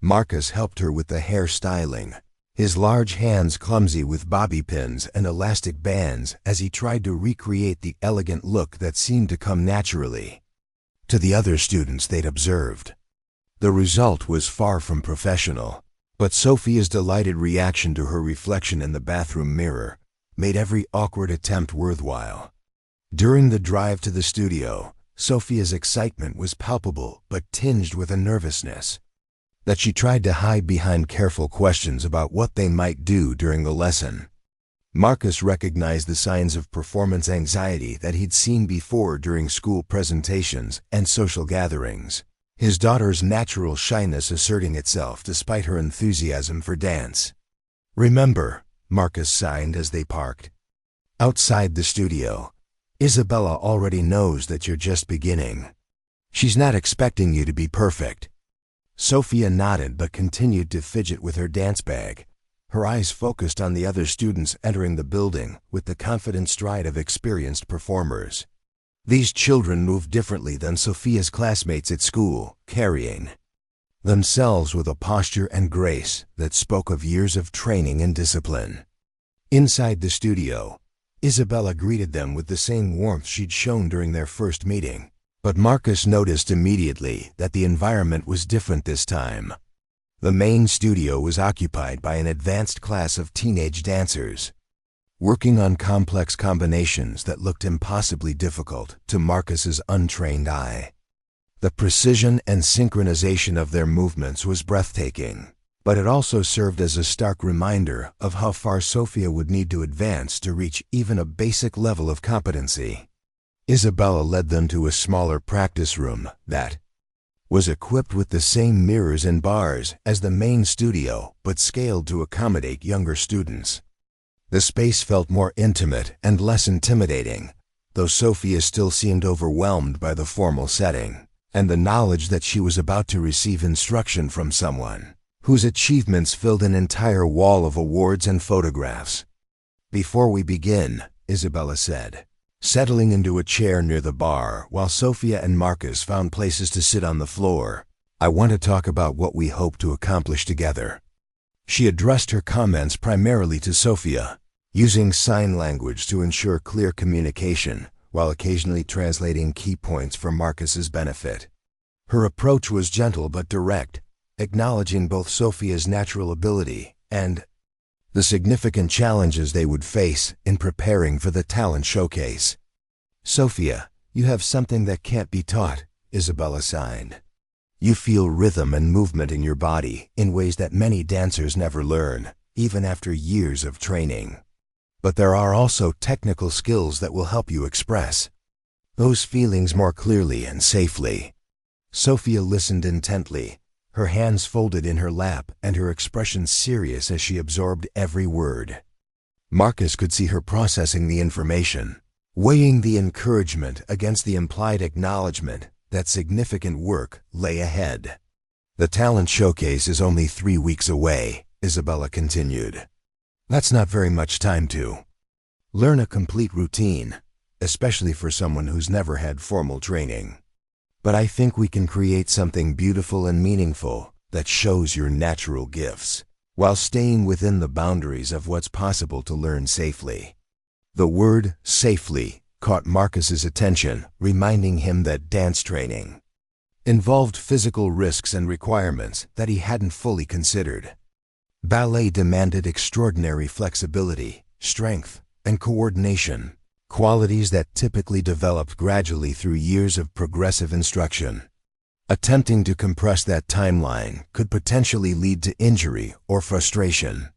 Marcus helped her with the hair styling, his large hands clumsy with bobby pins and elastic bands as he tried to recreate the elegant look that seemed to come naturally to the other students they'd observed. The result was far from professional, but Sofia's delighted reaction to her reflection in the bathroom mirror made every awkward attempt worthwhile. During the drive to the studio, Sofia's excitement was palpable but tinged with a nervousness that she tried to hide behind careful questions about what they might do during the lesson. Marcus recognized the signs of performance anxiety that he'd seen before during school presentations and social gatherings, his daughter's natural shyness asserting itself despite her enthusiasm for dance. "Remember," Marcus signed as they parked. "Outside the studio, Isabella already knows that you're just beginning. She's not expecting you to be perfect." Sofia nodded but continued to fidget with her dance bag, her eyes focused on the other students entering the building with the confident stride of experienced performers. These children moved differently than Sofia's classmates at school, carrying themselves with a posture and grace that spoke of years of training and discipline. Inside the studio, Isabella greeted them with the same warmth she'd shown during their first meeting, but Marcus noticed immediately that the environment was different this time. The main studio was occupied by an advanced class of teenage dancers, working on complex combinations that looked impossibly difficult to Marcus's untrained eye. The precision and synchronization of their movements was breathtaking, but it also served as a stark reminder of how far Sofia would need to advance to reach even a basic level of competency. Isabella led them to a smaller practice room that was equipped with the same mirrors and bars as the main studio, but scaled to accommodate younger students. The space felt more intimate and less intimidating, though Sofia still seemed overwhelmed by the formal setting and the knowledge that she was about to receive instruction from someone whose achievements filled an entire wall of awards and photographs. "Before we begin," Isabella said, settling into a chair near the bar while Sofia and Marcus found places to sit on the floor, "I want to talk about what we hope to accomplish together." She addressed her comments primarily to Sofia, using sign language to ensure clear communication while occasionally translating key points for Marcus's benefit. Her approach was gentle but direct, acknowledging both Sofia's natural ability and the significant challenges they would face in preparing for the talent showcase. "Sofia, you have something that can't be taught," Isabella sighed. "You feel rhythm and movement in your body in ways that many dancers never learn, even after years of training. But there are also technical skills that will help you express those feelings more clearly and safely." Sofia listened intently, her hands folded in her lap and her expression serious as she absorbed every word. Marcus could see her processing the information, weighing the encouragement against the implied acknowledgement that significant work lay ahead. "The talent showcase is only 3 weeks away," Isabella continued. "That's not very much time to learn a complete routine, especially for someone who's never had formal training. But I think we can create something beautiful and meaningful that shows your natural gifts, while staying within the boundaries of what's possible to learn safely." The word "safely" caught Marcus's attention, reminding him that dance training involved physical risks and requirements that he hadn't fully considered. Ballet demanded extraordinary flexibility, strength, and coordination, qualities that typically developed gradually through years of progressive instruction. Attempting to compress that timeline could potentially lead to injury or frustration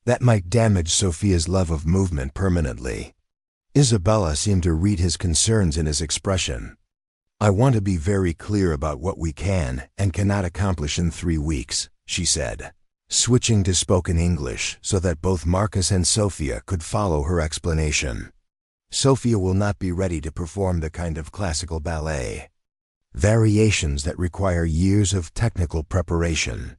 that might damage Sofia's love of movement permanently. Isabella seemed to read his concerns in his expression. "I want to be very clear about what we can and cannot accomplish in 3 weeks," she said, switching to spoken English so that both Marcus and Sofia could follow her explanation. "Sofia will not be ready to perform the kind of classical ballet variations that require years of technical preparation,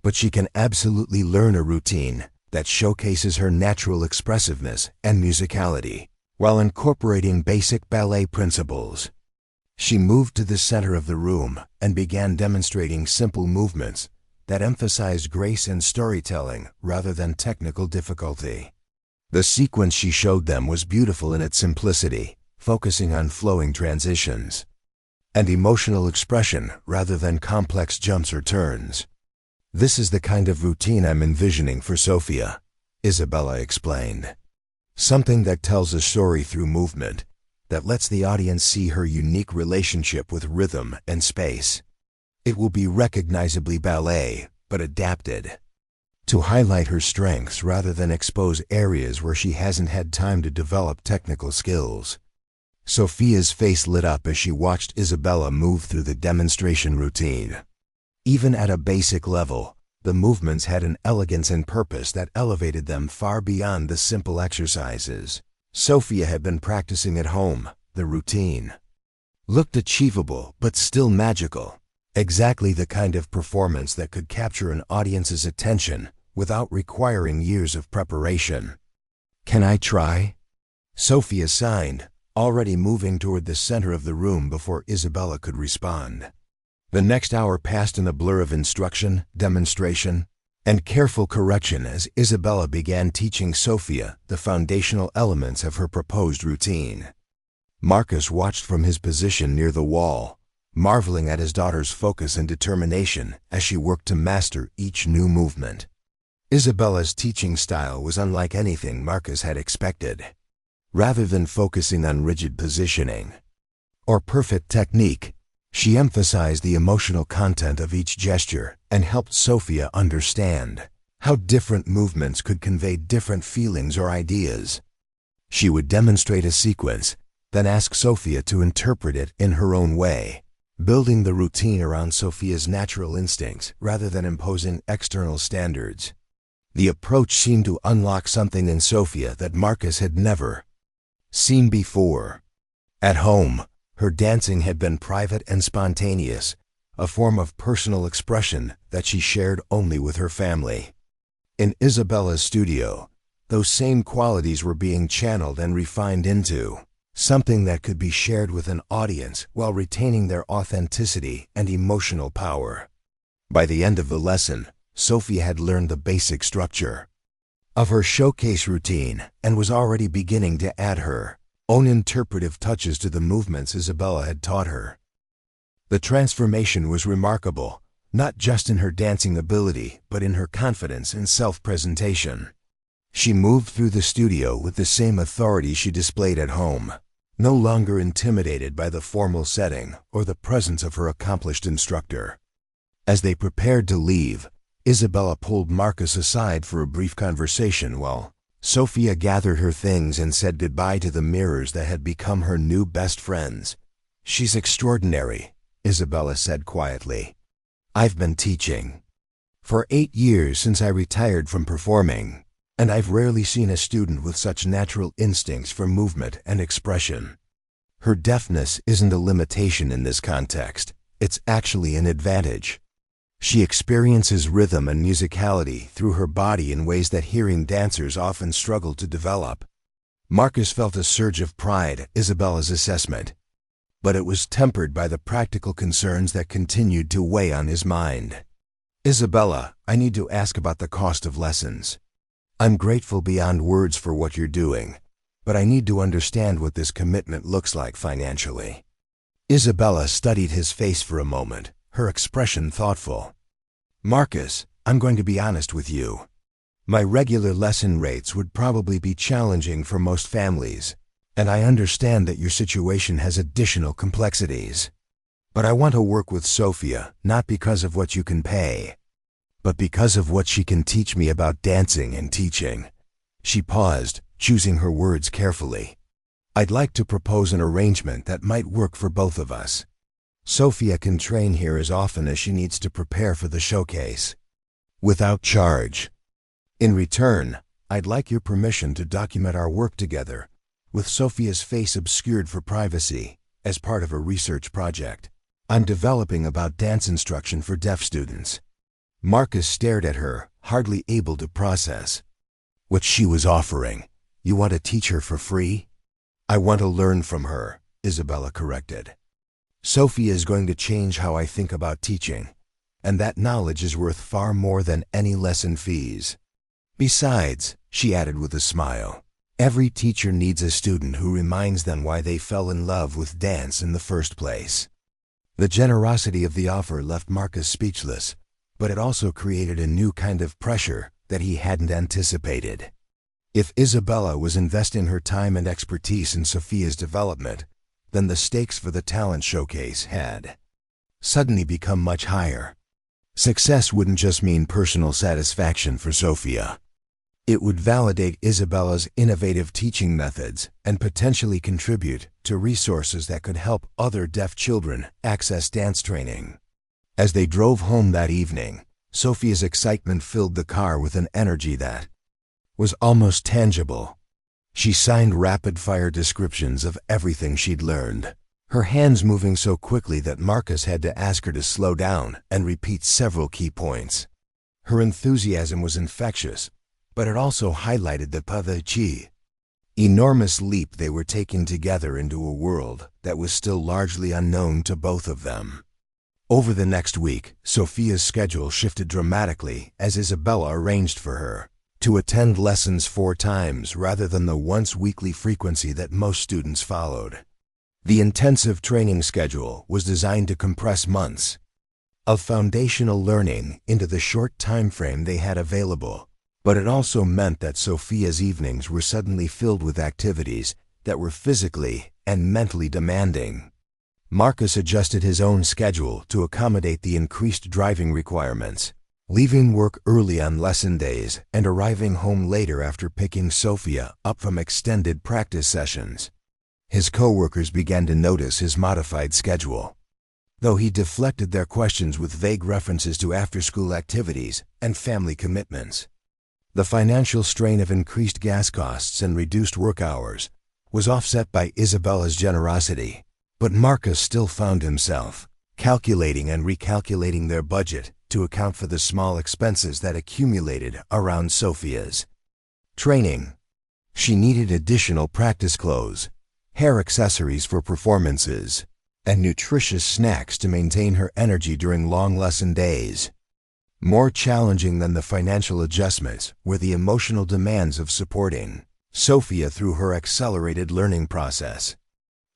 but she can absolutely learn a routine that showcases her natural expressiveness and musicality, while incorporating basic ballet principles. She moved to the center of the room and began demonstrating simple movements that emphasized grace and storytelling rather than technical difficulty. The sequence she showed them was beautiful in its simplicity, focusing on flowing transitions and emotional expression rather than complex jumps or turns. "This is the kind of routine I'm envisioning for Sofia," Isabella explained. "Something that tells a story through movement, that lets the audience see her unique relationship with rhythm and space. It will be recognizably ballet, but adapted to highlight her strengths rather than expose areas where she hasn't had time to develop technical skills." Sofia's face lit up as she watched Isabella move through the demonstration routine. Even at a basic level, the movements had an elegance and purpose that elevated them far beyond the simple exercises Sofia had been practicing at home. The routine looked achievable but still magical, exactly the kind of performance that could capture an audience's attention without requiring years of preparation. "Can I try?" Sofia signed, already moving toward the center of the room before Isabella could respond. The next hour passed in a blur of instruction, demonstration, and careful correction as Isabella began teaching Sofia the foundational elements of her proposed routine. Marcus watched from his position near the wall, marveling at his daughter's focus and determination as she worked to master each new movement. Isabella's teaching style was unlike anything Marcus had expected. Rather than focusing on rigid positioning or perfect technique, she emphasized the emotional content of each gesture and helped Sofia understand how different movements could convey different feelings or ideas. She would demonstrate a sequence, then ask Sofia to interpret it in her own way, building the routine around Sofia's natural instincts rather than imposing external standards. The approach seemed to unlock something in Sofia that Marcus had never seen before. At home, her dancing had been private and spontaneous, a form of personal expression that she shared only with her family. In Isabella's studio, those same qualities were being channeled and refined into something that could be shared with an audience while retaining their authenticity and emotional power. By the end of the lesson, Sofia had learned the basic structure of her showcase routine and was already beginning to add her own interpretive touches to the movements Isabella had taught her. The transformation was remarkable, not just in her dancing ability, but in her confidence and self-presentation. She moved through the studio with the same authority she displayed at home, no longer intimidated by the formal setting or the presence of her accomplished instructor. As they prepared to leave, Isabella pulled Marcus aside for a brief conversation while Sofia gathered her things and said goodbye to the mirrors that had become her new best friends. "She's extraordinary," Isabella said quietly. "I've been teaching for 8 years since I retired from performing, and I've rarely seen a student with such natural instincts for movement and expression. Her deafness isn't a limitation in this context, it's actually an advantage. She experiences rhythm and musicality through her body in ways that hearing dancers often struggle to develop." Marcus felt a surge of pride at Isabella's assessment, but it was tempered by the practical concerns that continued to weigh on his mind. "Isabella, I need to ask about the cost of lessons. I'm grateful beyond words for what you're doing, but I need to understand what this commitment looks like financially." Isabella studied his face for a moment, her expression thoughtful. "Marcus, I'm going to be honest with you. My regular lesson rates would probably be challenging for most families, and I understand that your situation has additional complexities. But I want to work with Sofia, not because of what you can pay, but because of what she can teach me about dancing and teaching." She paused, choosing her words carefully. "I'd like to propose an arrangement that might work for both of us. Sofia can train here as often as she needs to prepare for the showcase, without charge. In return, I'd like your permission to document our work together, with Sofia's face obscured for privacy, as part of a research project I'm developing about dance instruction for deaf students." Marcus stared at her, hardly able to process what she was offering. You want to teach her for free? I want to learn from her, Isabella corrected. Sofia is going to change how I think about teaching, and that knowledge is worth far more than any lesson fees. Besides, she added with a smile, every teacher needs a student who reminds them why they fell in love with dance in the first place. The generosity of the offer left Marcus speechless, but it also created a new kind of pressure that he hadn't anticipated. If Isabella was investing her time and expertise in Sofia's development, then the stakes for the talent showcase had suddenly become much higher. Success wouldn't just mean personal satisfaction for Sofia. It would validate Isabella's innovative teaching methods and potentially contribute to resources that could help other deaf children access dance training. As they drove home that evening, Sofia's excitement filled the car with an energy that was almost tangible. She signed rapid-fire descriptions of everything she'd learned, her hands moving so quickly that Marcus had to ask her to slow down and repeat several key points. Her enthusiasm was infectious, but it also highlighted the enormous leap they were taking together into a world that was still largely unknown to both of them. Over the next week, Sofia's schedule shifted dramatically as Isabella arranged for her to attend lessons 4 times rather than the once-weekly frequency that most students followed. The intensive training schedule was designed to compress months of foundational learning into the short time frame they had available, but it also meant that Sofia's evenings were suddenly filled with activities that were physically and mentally demanding. Marcus adjusted his own schedule to accommodate the increased driving requirements, leaving work early on lesson days and arriving home later after picking Sofia up from extended practice sessions. His co-workers began to notice his modified schedule, though he deflected their questions with vague references to after-school activities and family commitments. The financial strain of increased gas costs and reduced work hours was offset by Isabella's generosity, but Marcus still found himself calculating and recalculating their budget to account for the small expenses that accumulated around Sofia's training. She needed additional practice clothes, hair accessories for performances, and nutritious snacks to maintain her energy during long lesson days. More challenging than the financial adjustments were the emotional demands of supporting Sofia through her accelerated learning process.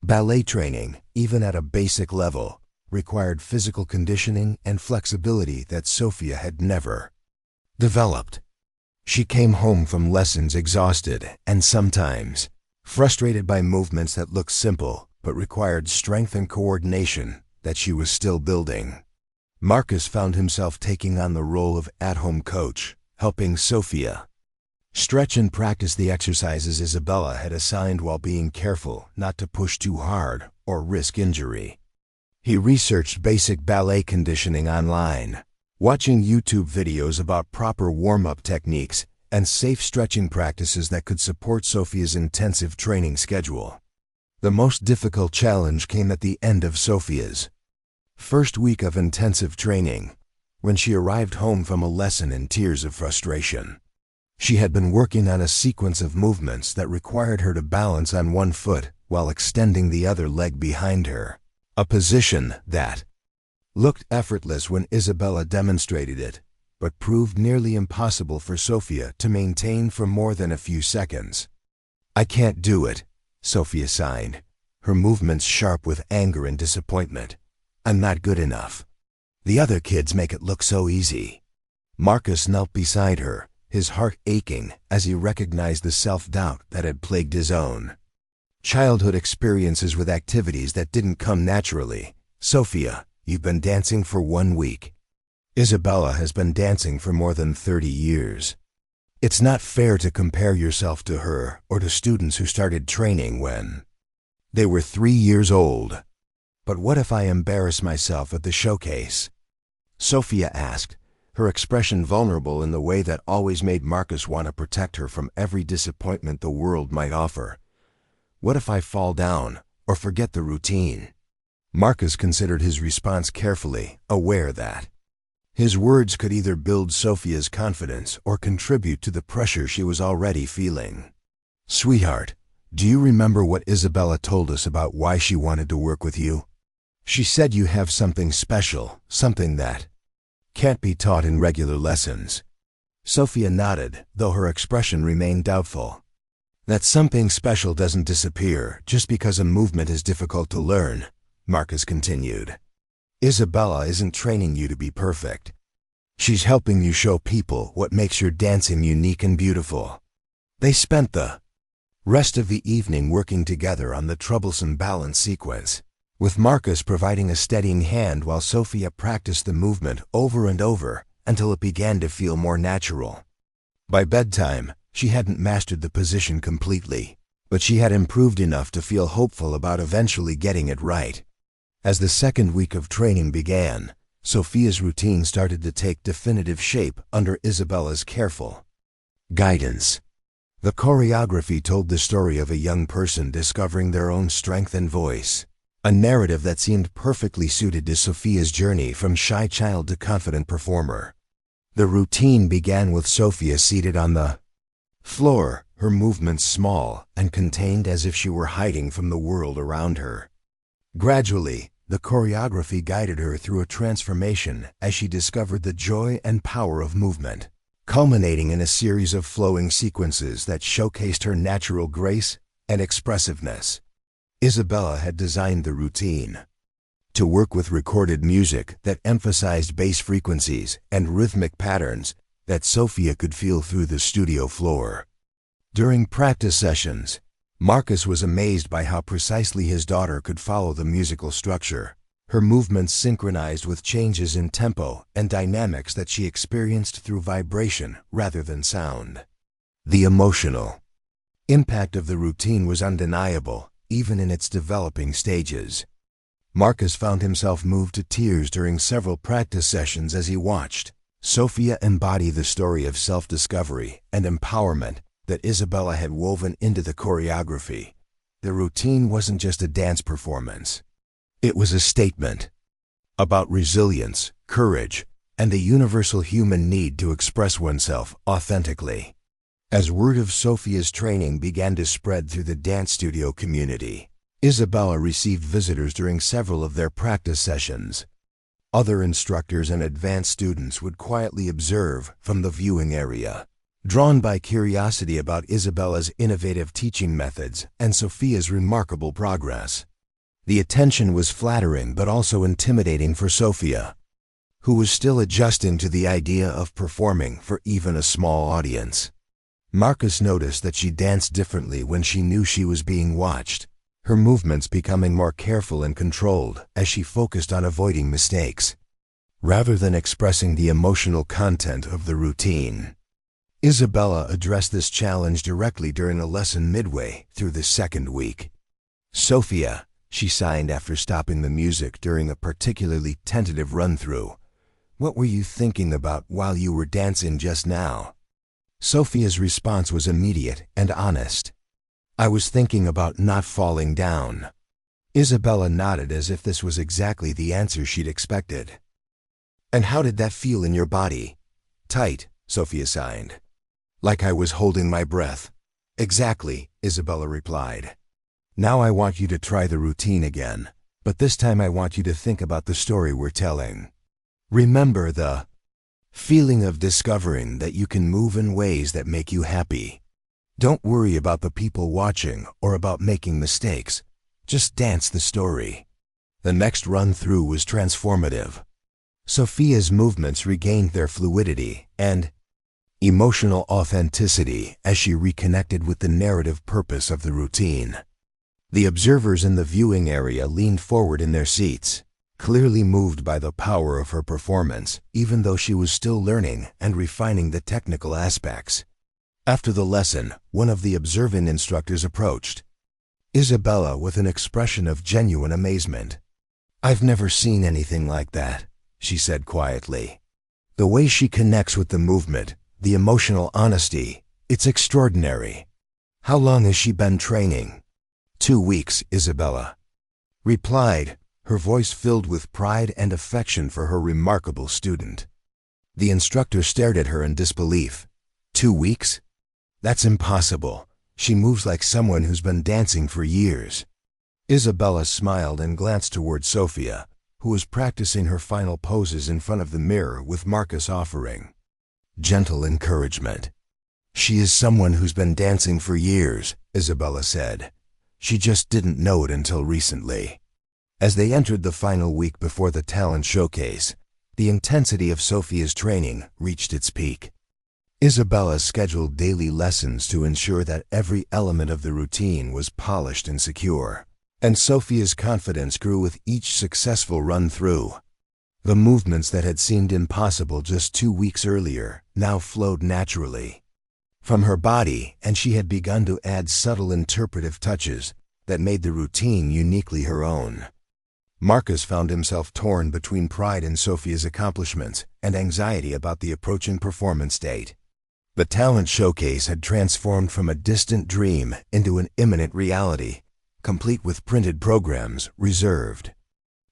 Ballet training, even at a basic level, required physical conditioning and flexibility that Sofia had never developed. She came home from lessons exhausted and sometimes frustrated by movements that looked simple but required strength and coordination that she was still building. Marcus found himself taking on the role of at-home coach, helping Sofia stretch and practice the exercises Isabella had assigned while being careful not to push too hard or risk injury. He researched basic ballet conditioning online, watching YouTube videos about proper warm-up techniques and safe stretching practices that could support Sofia's intensive training schedule. The most difficult challenge came at the end of Sofia's first week of intensive training, when she arrived home from a lesson in tears of frustration. She had been working on a sequence of movements that required her to balance on one foot while extending the other leg behind her, a position that looked effortless when Isabella demonstrated it, but proved nearly impossible for Sofia to maintain for more than a few seconds. "I can't do it," Sofia sighed, her movements sharp with anger and disappointment. "I'm not good enough. The other kids make it look so easy." Marcus knelt beside her, his heart aching as he recognized the self-doubt that had plagued his own childhood experiences with activities that didn't come naturally. "Sofia, you've been dancing for 1 week. Isabella has been dancing for more than 30 years. It's not fair to compare yourself to her or to students who started training when they were 3 years old." "But what if I embarrass myself at the showcase?" Sofia asked, her expression vulnerable in the way that always made Marcus want to protect her from every disappointment the world might offer. "What if I fall down or forget the routine?" Marcus considered his response carefully, aware that His words could either build Sofia's confidence or contribute to the pressure she was already feeling. "Sweetheart, do you remember what Isabella told us about why she wanted to work with you? She said you have something special, something that can't be taught in regular lessons." Sofia nodded, though her expression remained doubtful. "That something special doesn't disappear just because a movement is difficult to learn," Marcus continued. "Isabella isn't training you to be perfect. She's helping you show people what makes your dancing unique and beautiful." They spent the rest of the evening working together on the troublesome balance sequence, with Marcus providing a steadying hand while Sofia practiced the movement over and over until it began to feel more natural. By bedtime, she hadn't mastered the position completely, but she had improved enough to feel hopeful about eventually getting it right. As the second week of training began, Sofia's routine started to take definitive shape under Isabella's careful guidance. The choreography told the story of a young person discovering their own strength and voice, a narrative that seemed perfectly suited to Sofia's journey from shy child to confident performer. The routine began with Sofia seated on the floor, her movements small and contained as if she were hiding from the world around her. Gradually, the choreography guided her through a transformation as she discovered the joy and power of movement, culminating in a series of flowing sequences that showcased her natural grace and expressiveness. Isabella had designed the routine to work with recorded music that emphasized bass frequencies and rhythmic patterns that Sofia could feel through the studio floor. During practice sessions, Marcus was amazed by how precisely his daughter could follow the musical structure, her movements synchronized with changes in tempo and dynamics that she experienced through vibration rather than sound. The emotional impact of the routine was undeniable, even in its developing stages. Marcus found himself moved to tears during several practice sessions as he watched Sofia embody the story of self-discovery and empowerment that Isabella had woven into the choreography. The routine wasn't just a dance performance. It was a statement about resilience, courage, and the universal human need to express oneself authentically. As word of Sofia's training began to spread through the dance studio community, Isabella received visitors during several of their practice sessions. Other instructors and advanced students would quietly observe from the viewing area, drawn by curiosity about Isabella's innovative teaching methods and Sofia's remarkable progress. The attention was flattering but also intimidating for Sofia, who was still adjusting to the idea of performing for even a small audience. Marcus noticed that she danced differently when she knew she was being watched, her movements becoming more careful and controlled as she focused on avoiding mistakes, rather than expressing the emotional content of the routine. Isabella addressed this challenge directly during a lesson midway through the second week. "Sofia," she signed after stopping the music during a particularly tentative run-through, "what were you thinking about while you were dancing just now?" Sofia's response was immediate and honest. "I was thinking about not falling down." Isabella nodded as if this was exactly the answer she'd expected. "And how did that feel in your body?" "Tight," Sofia signed. "Like I was holding my breath." "Exactly," Isabella replied. "Now I want you to try the routine again, but this time I want you to think about the story we're telling. Remember the feeling of discovering that you can move in ways that make you happy. Don't worry about the people watching or about making mistakes. Just dance the story." The next run-through was transformative. Sofia's movements regained their fluidity and emotional authenticity as she reconnected with the narrative purpose of the routine. The observers in the viewing area leaned forward in their seats, clearly moved by the power of her performance, even though she was still learning and refining the technical aspects. After the lesson, one of the observant instructors approached Isabella with an expression of genuine amazement. "I've never seen anything like that," she said quietly. "The way she connects with the movement, the emotional honesty, it's extraordinary. How long has she been training?" 2 weeks, Isabella replied, her voice filled with pride and affection for her remarkable student. The instructor stared at her in disbelief. 2 weeks? That's impossible. She moves like someone who's been dancing for years. Isabella smiled and glanced toward Sofia, who was practicing her final poses in front of the mirror with Marcus offering gentle encouragement. She is someone who's been dancing for years, Isabella said. She just didn't know it until recently. As they entered the final week before the talent showcase, the intensity of Sofia's training reached its peak. Isabella scheduled daily lessons to ensure that every element of the routine was polished and secure, and Sofia's confidence grew with each successful run-through. The movements that had seemed impossible just 2 weeks earlier now flowed naturally from her body, and she had begun to add subtle interpretive touches that made the routine uniquely her own. Marcus found himself torn between pride in Sofia's accomplishments and anxiety about the approaching performance date. The talent showcase had transformed from a distant dream into an imminent reality, complete with printed programs, reserved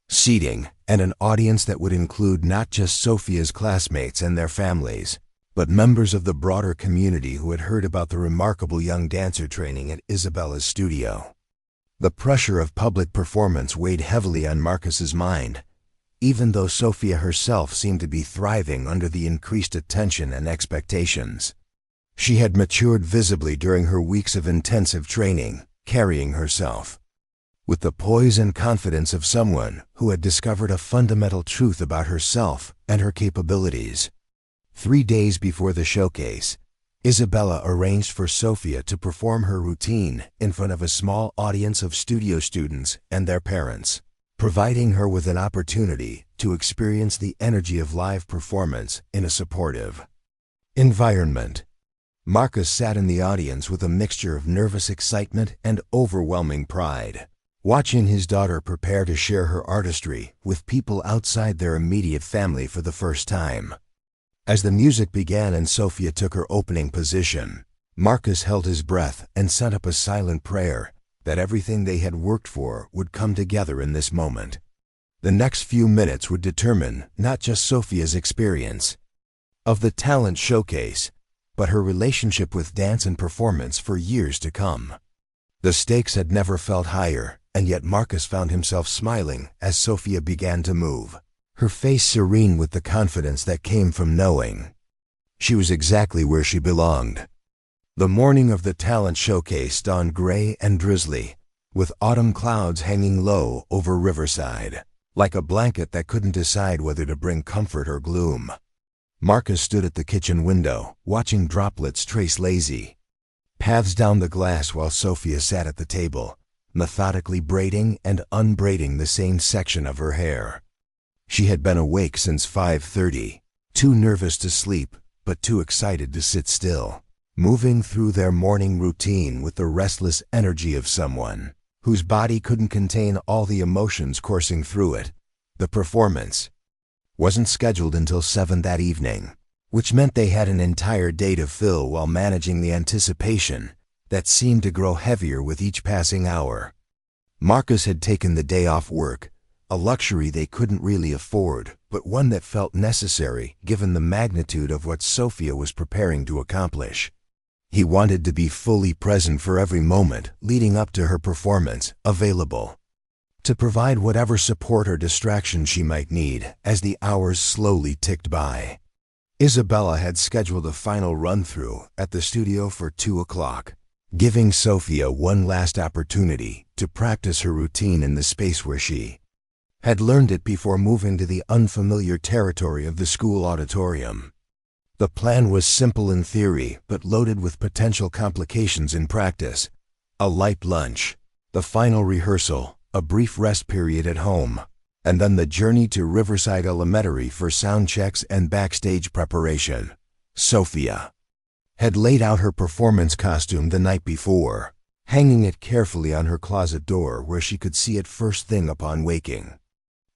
seating, and an audience that would include not just Sofia's classmates and their families, but members of the broader community who had heard about the remarkable young dancer training at Isabella's studio. The pressure of public performance weighed heavily on Marcus's mind, even though Sofia herself seemed to be thriving under the increased attention and expectations. She had matured visibly during her weeks of intensive training, carrying herself with the poise and confidence of someone who had discovered a fundamental truth about herself and her capabilities. 3 days before the showcase, Isabella arranged for Sofia to perform her routine in front of a small audience of studio students and their parents, providing her with an opportunity to experience the energy of live performance in a supportive environment. Marcus sat in the audience with a mixture of nervous excitement and overwhelming pride, watching his daughter prepare to share her artistry with people outside their immediate family for the first time. As the music began and Sofia took her opening position, Marcus held his breath and sent up a silent prayer that everything they had worked for would come together in this moment. The next few minutes would determine not just Sofia's experience of the talent showcase, but her relationship with dance and performance for years to come. The stakes had never felt higher, and yet Marcus found himself smiling as Sofia began to move, her face serene with the confidence that came from knowing she was exactly where she belonged. The morning of the talent showcase dawned gray and drizzly, with autumn clouds hanging low over Riverside, like a blanket that couldn't decide whether to bring comfort or gloom. Marcus stood at the kitchen window, watching droplets trace lazy paths down the glass while Sofia sat at the table, methodically braiding and unbraiding the same section of her hair. She had been awake since 5:30, too nervous to sleep, but too excited to sit still, moving through their morning routine with the restless energy of someone whose body couldn't contain all the emotions coursing through it. The performance wasn't scheduled until 7 that evening, which meant they had an entire day to fill while managing the anticipation that seemed to grow heavier with each passing hour. Marcus had taken the day off work, a luxury they couldn't really afford, but one that felt necessary given the magnitude of what Sofia was preparing to accomplish. He wanted to be fully present for every moment leading up to her performance, available to provide whatever support or distraction she might need as the hours slowly ticked by. Isabella had scheduled a final run-through at the studio for 2 o'clock, giving Sofia one last opportunity to practice her routine in the space where she had learned it before moving to the unfamiliar territory of the school auditorium. The plan was simple in theory, but loaded with potential complications in practice. A light lunch, the final rehearsal, a brief rest period at home, and then the journey to Riverside Elementary for sound checks and backstage preparation. Sofia had laid out her performance costume the night before, hanging it carefully on her closet door where she could see it first thing upon waking.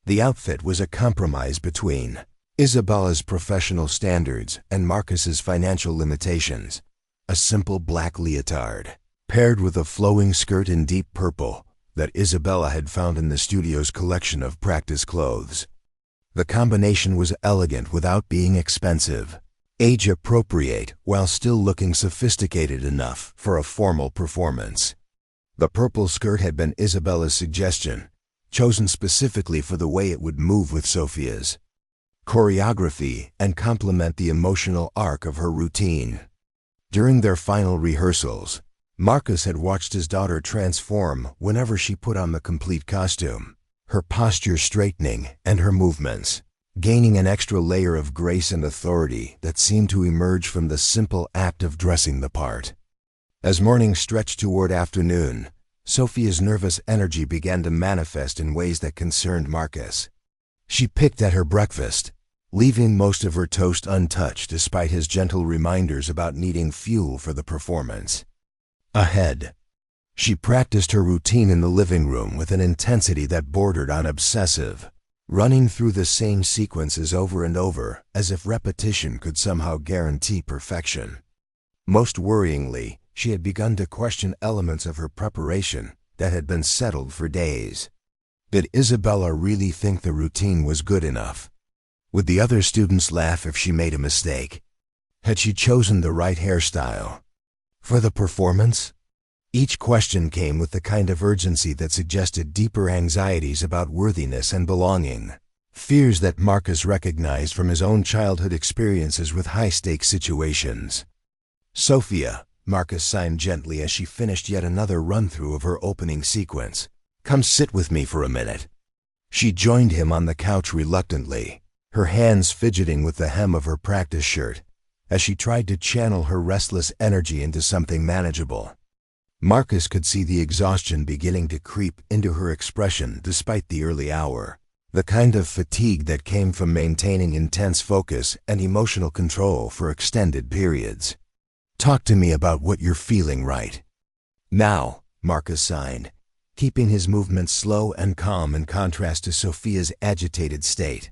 The outfit was a compromise between Isabella's professional standards and Marcus's financial limitations. A simple black leotard, paired with a flowing skirt in deep purple that Isabella had found in the studio's collection of practice clothes. The combination was elegant without being expensive, age-appropriate while still looking sophisticated enough for a formal performance. The purple skirt had been Isabella's suggestion, chosen specifically for the way it would move with Sofia's choreography and complement the emotional arc of her routine. During their final rehearsals, Marcus had watched his daughter transform whenever she put on the complete costume, her posture straightening and her movements gaining an extra layer of grace and authority that seemed to emerge from the simple act of dressing the part. As morning stretched toward afternoon, Sofia's nervous energy began to manifest in ways that concerned Marcus. She picked at her breakfast, leaving most of her toast untouched despite his gentle reminders about needing fuel for the performance. Ahead, she practiced her routine in the living room with an intensity that bordered on obsessive, running through the same sequences over and over as if repetition could somehow guarantee perfection. Most worryingly, she had begun to question elements of her preparation that had been settled for days. Did Isabella really think the routine was good enough? Would the other students laugh if she made a mistake? Had she chosen the right hairstyle for the performance? Each question came with the kind of urgency that suggested deeper anxieties about worthiness and belonging, fears that Marcus recognized from his own childhood experiences with high-stakes situations. "Sofia," Marcus signed gently as she finished yet another run-through of her opening sequence. "Come sit with me for a minute." She joined him on the couch reluctantly, her hands fidgeting with the hem of her practice shirt, as she tried to channel her restless energy into something manageable. Marcus could see the exhaustion beginning to creep into her expression despite the early hour, the kind of fatigue that came from maintaining intense focus and emotional control for extended periods. "Talk to me about what you're feeling right now," Marcus signed, keeping his movements slow and calm in contrast to Sofia's agitated state.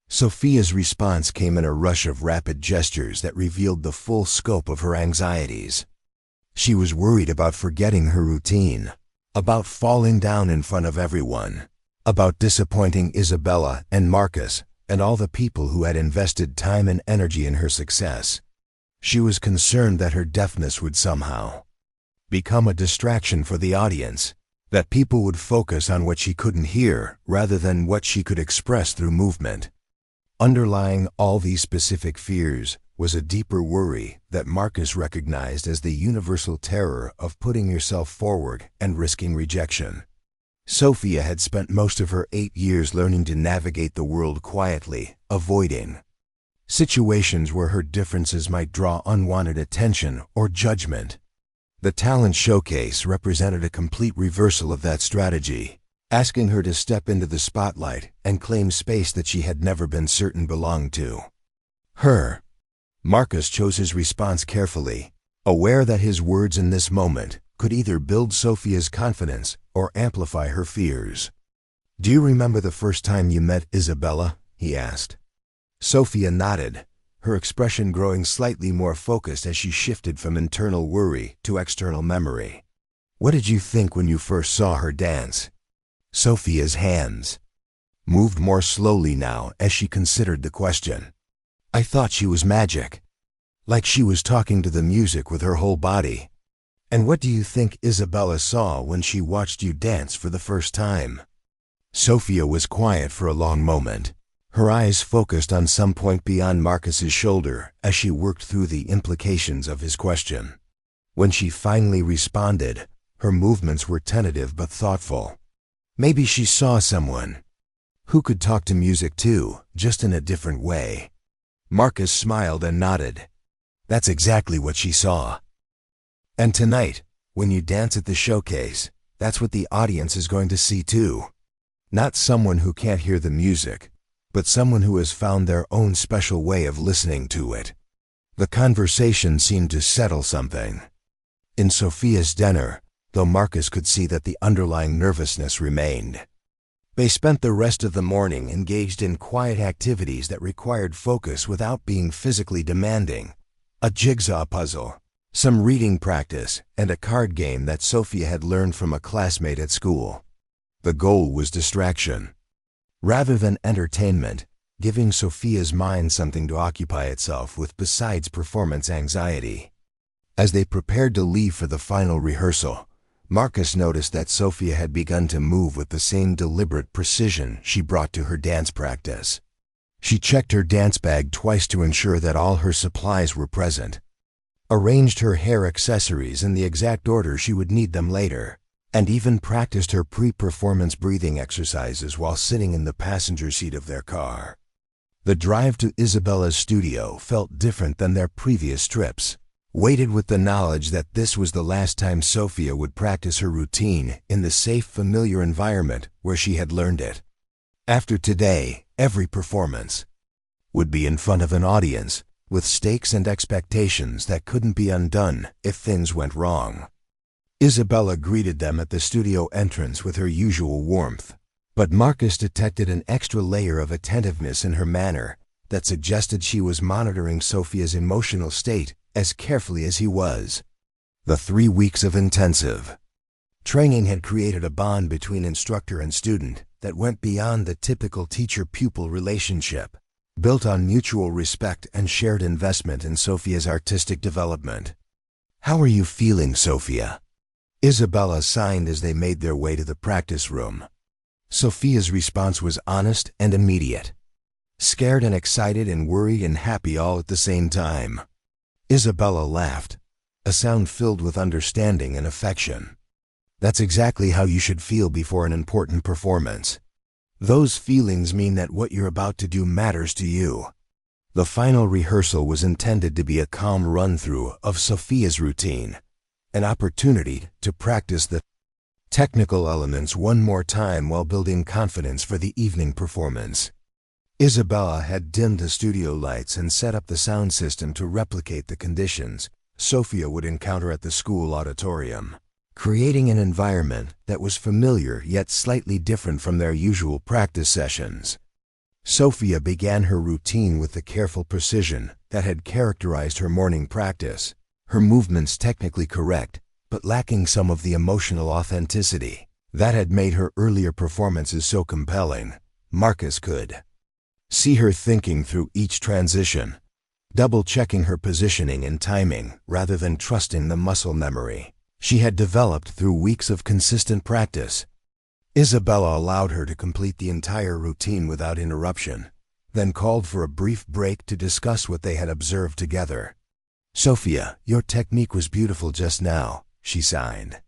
Sofia's response came in a rush of rapid gestures that revealed the full scope of her anxieties. She was worried about forgetting her routine, about falling down in front of everyone, about disappointing Isabella and Marcus and all the people who had invested time and energy in her success. She was concerned that her deafness would somehow become a distraction for the audience, that people would focus on what she couldn't hear rather than what she could express through movement. Underlying all these specific fears was a deeper worry that Marcus recognized as the universal terror of putting yourself forward and risking rejection. Sofia had spent most of her 8 years learning to navigate the world quietly, avoiding situations where her differences might draw unwanted attention or judgment. The talent showcase represented a complete reversal of that strategy, asking her to step into the spotlight and claim space that she had never been certain belonged to her. Marcus chose his response carefully, aware that his words in this moment could either build Sofia's confidence or amplify her fears. "Do you remember the first time you met Isabella?" he asked. Sofia nodded, her expression growing slightly more focused as she shifted from internal worry to external memory. "What did you think when you first saw her dance?" Sofia's hands moved more slowly now as she considered the question. "I thought she was magic, like she was talking to the music with her whole body." "And what do you think Isabella saw when she watched you dance for the first time?" Sofia was quiet for a long moment, her eyes focused on some point beyond Marcus's shoulder as she worked through the implications of his question. When she finally responded, her movements were tentative but thoughtful. Maybe she saw someone who could talk to music too, just in a different way. Marcus smiled and nodded. "That's exactly what she saw. And tonight, when you dance at the showcase, that's what the audience is going to see too. Not someone who can't hear the music, but someone who has found their own special way of listening to it." The conversation seemed to settle something in Sofia's dinner, though Marcus could see that the underlying nervousness remained. They spent the rest of the morning engaged in quiet activities that required focus without being physically demanding. A jigsaw puzzle, some reading practice, and a card game that Sofia had learned from a classmate at school. The goal was distraction rather than entertainment, giving Sofia's mind something to occupy itself with besides performance anxiety. As they prepared to leave for the final rehearsal, Marcus noticed that Sofia had begun to move with the same deliberate precision she brought to her dance practice. She checked her dance bag twice to ensure that all her supplies were present, arranged her hair accessories in the exact order she would need them later, and even practiced her pre-performance breathing exercises while sitting in the passenger seat of their car. The drive to Isabella's studio felt different than their previous trips, weighted with the knowledge that this was the last time Sofia would practice her routine in the safe, familiar environment where she had learned it. After today, every performance would be in front of an audience, with stakes and expectations that couldn't be undone if things went wrong. Isabella greeted them at the studio entrance with her usual warmth, but Marcus detected an extra layer of attentiveness in her manner that suggested she was monitoring Sofia's emotional state as carefully as he was. The 3 weeks of intensive training had created a bond between instructor and student that went beyond the typical teacher-pupil relationship, built on mutual respect and shared investment in Sofia's artistic development. "How are you feeling, Sofia?" Isabella signed as they made their way to the practice room. Sofia's response was honest and immediate. Scared and excited and worried and happy all at the same time. Isabella laughed, a sound filled with understanding and affection. "That's exactly how you should feel before an important performance. Those feelings mean that what you're about to do matters to you." The final rehearsal was intended to be a calm run-through of Sofia's routine, an opportunity to practice the technical elements one more time while building confidence for the evening performance. Isabella had dimmed the studio lights and set up the sound system to replicate the conditions Sofia would encounter at the school auditorium, creating an environment that was familiar yet slightly different from their usual practice sessions. Sofia began her routine with the careful precision that had characterized her morning practice, her movements technically correct, but lacking some of the emotional authenticity that had made her earlier performances so compelling. Marcus could see her thinking through each transition, double-checking her positioning and timing rather than trusting the muscle memory she had developed through weeks of consistent practice. Isabella allowed her to complete the entire routine without interruption, then called for a brief break to discuss what they had observed together. "Sofia, your technique was beautiful just now," she signed.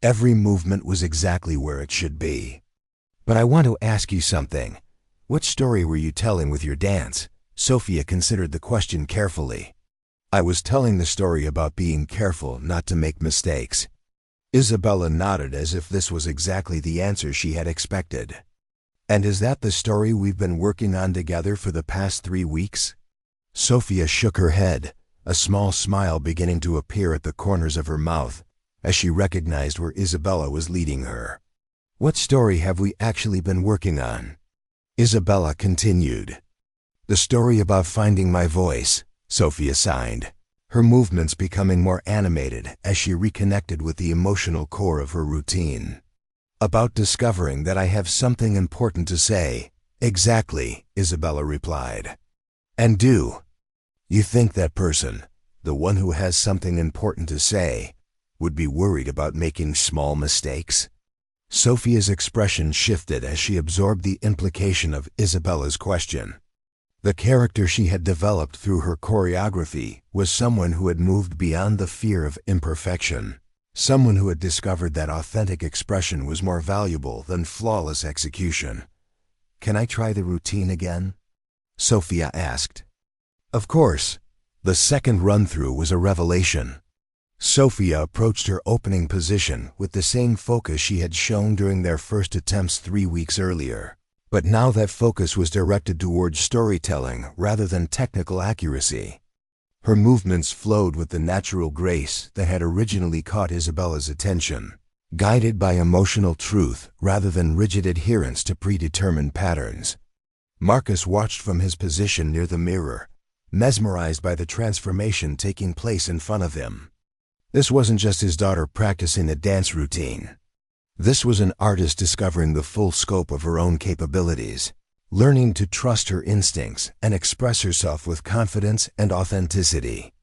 "Every movement was exactly where it should be. But I want to ask you something. What story were you telling with your dance?" Sofia considered the question carefully. "I was telling the story about being careful not to make mistakes." Isabella nodded as if this was exactly the answer she had expected. "And is that the story we've been working on together for the past 3 weeks?" Sofia shook her head, a small smile beginning to appear at the corners of her mouth as she recognized where Isabella was leading her. "What story have we actually been working on?" Isabella continued. "The story about finding my voice," Sofia signed, her movements becoming more animated as she reconnected with the emotional core of her routine. "About discovering that I have something important to say." "Exactly," Isabella replied. "And do you think that person, the one who has something important to say, would be worried about making small mistakes?" Sofia's expression shifted as she absorbed the implication of Isabella's question. The character she had developed through her choreography was someone who had moved beyond the fear of imperfection, someone who had discovered that authentic expression was more valuable than flawless execution. "Can I try the routine again?" Sofia asked. Of course. The second run-through was a revelation. Sofia approached her opening position with the same focus she had shown during their first attempts 3 weeks earlier. But now that focus was directed towards storytelling rather than technical accuracy. Her movements flowed with the natural grace that had originally caught Isabella's attention, guided by emotional truth rather than rigid adherence to predetermined patterns. Marcus watched from his position near the mirror, mesmerized by the transformation taking place in front of him. This wasn't just his daughter practicing a dance routine. This was an artist discovering the full scope of her own capabilities, learning to trust her instincts and express herself with confidence and authenticity.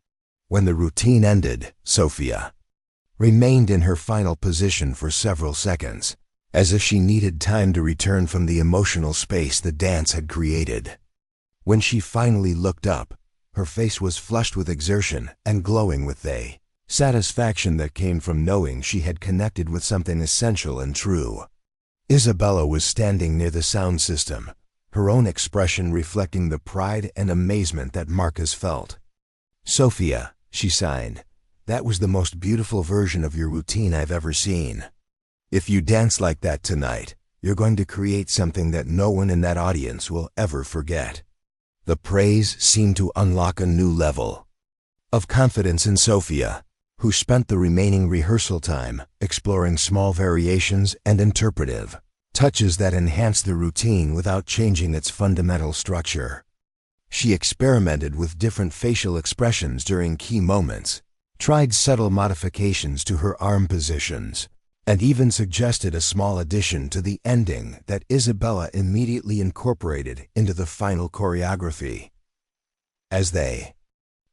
When the routine ended, Sofia remained in her final position for several seconds, as if she needed time to return from the emotional space the dance had created. When she finally looked up, her face was flushed with exertion and glowing with the satisfaction that came from knowing she had connected with something essential and true. Isabella was standing near the sound system, her own expression reflecting the pride and amazement that Marcus felt. "Sofia," she sighed, "that was the most beautiful version of your routine I've ever seen. If you dance like that tonight, you're going to create something that no one in that audience will ever forget." The praise seemed to unlock a new level of confidence in Sofia, who spent the remaining rehearsal time exploring small variations and interpretive touches that enhanced the routine without changing its fundamental structure. She experimented with different facial expressions during key moments, tried subtle modifications to her arm positions, and even suggested a small addition to the ending that Isabella immediately incorporated into the final choreography. As they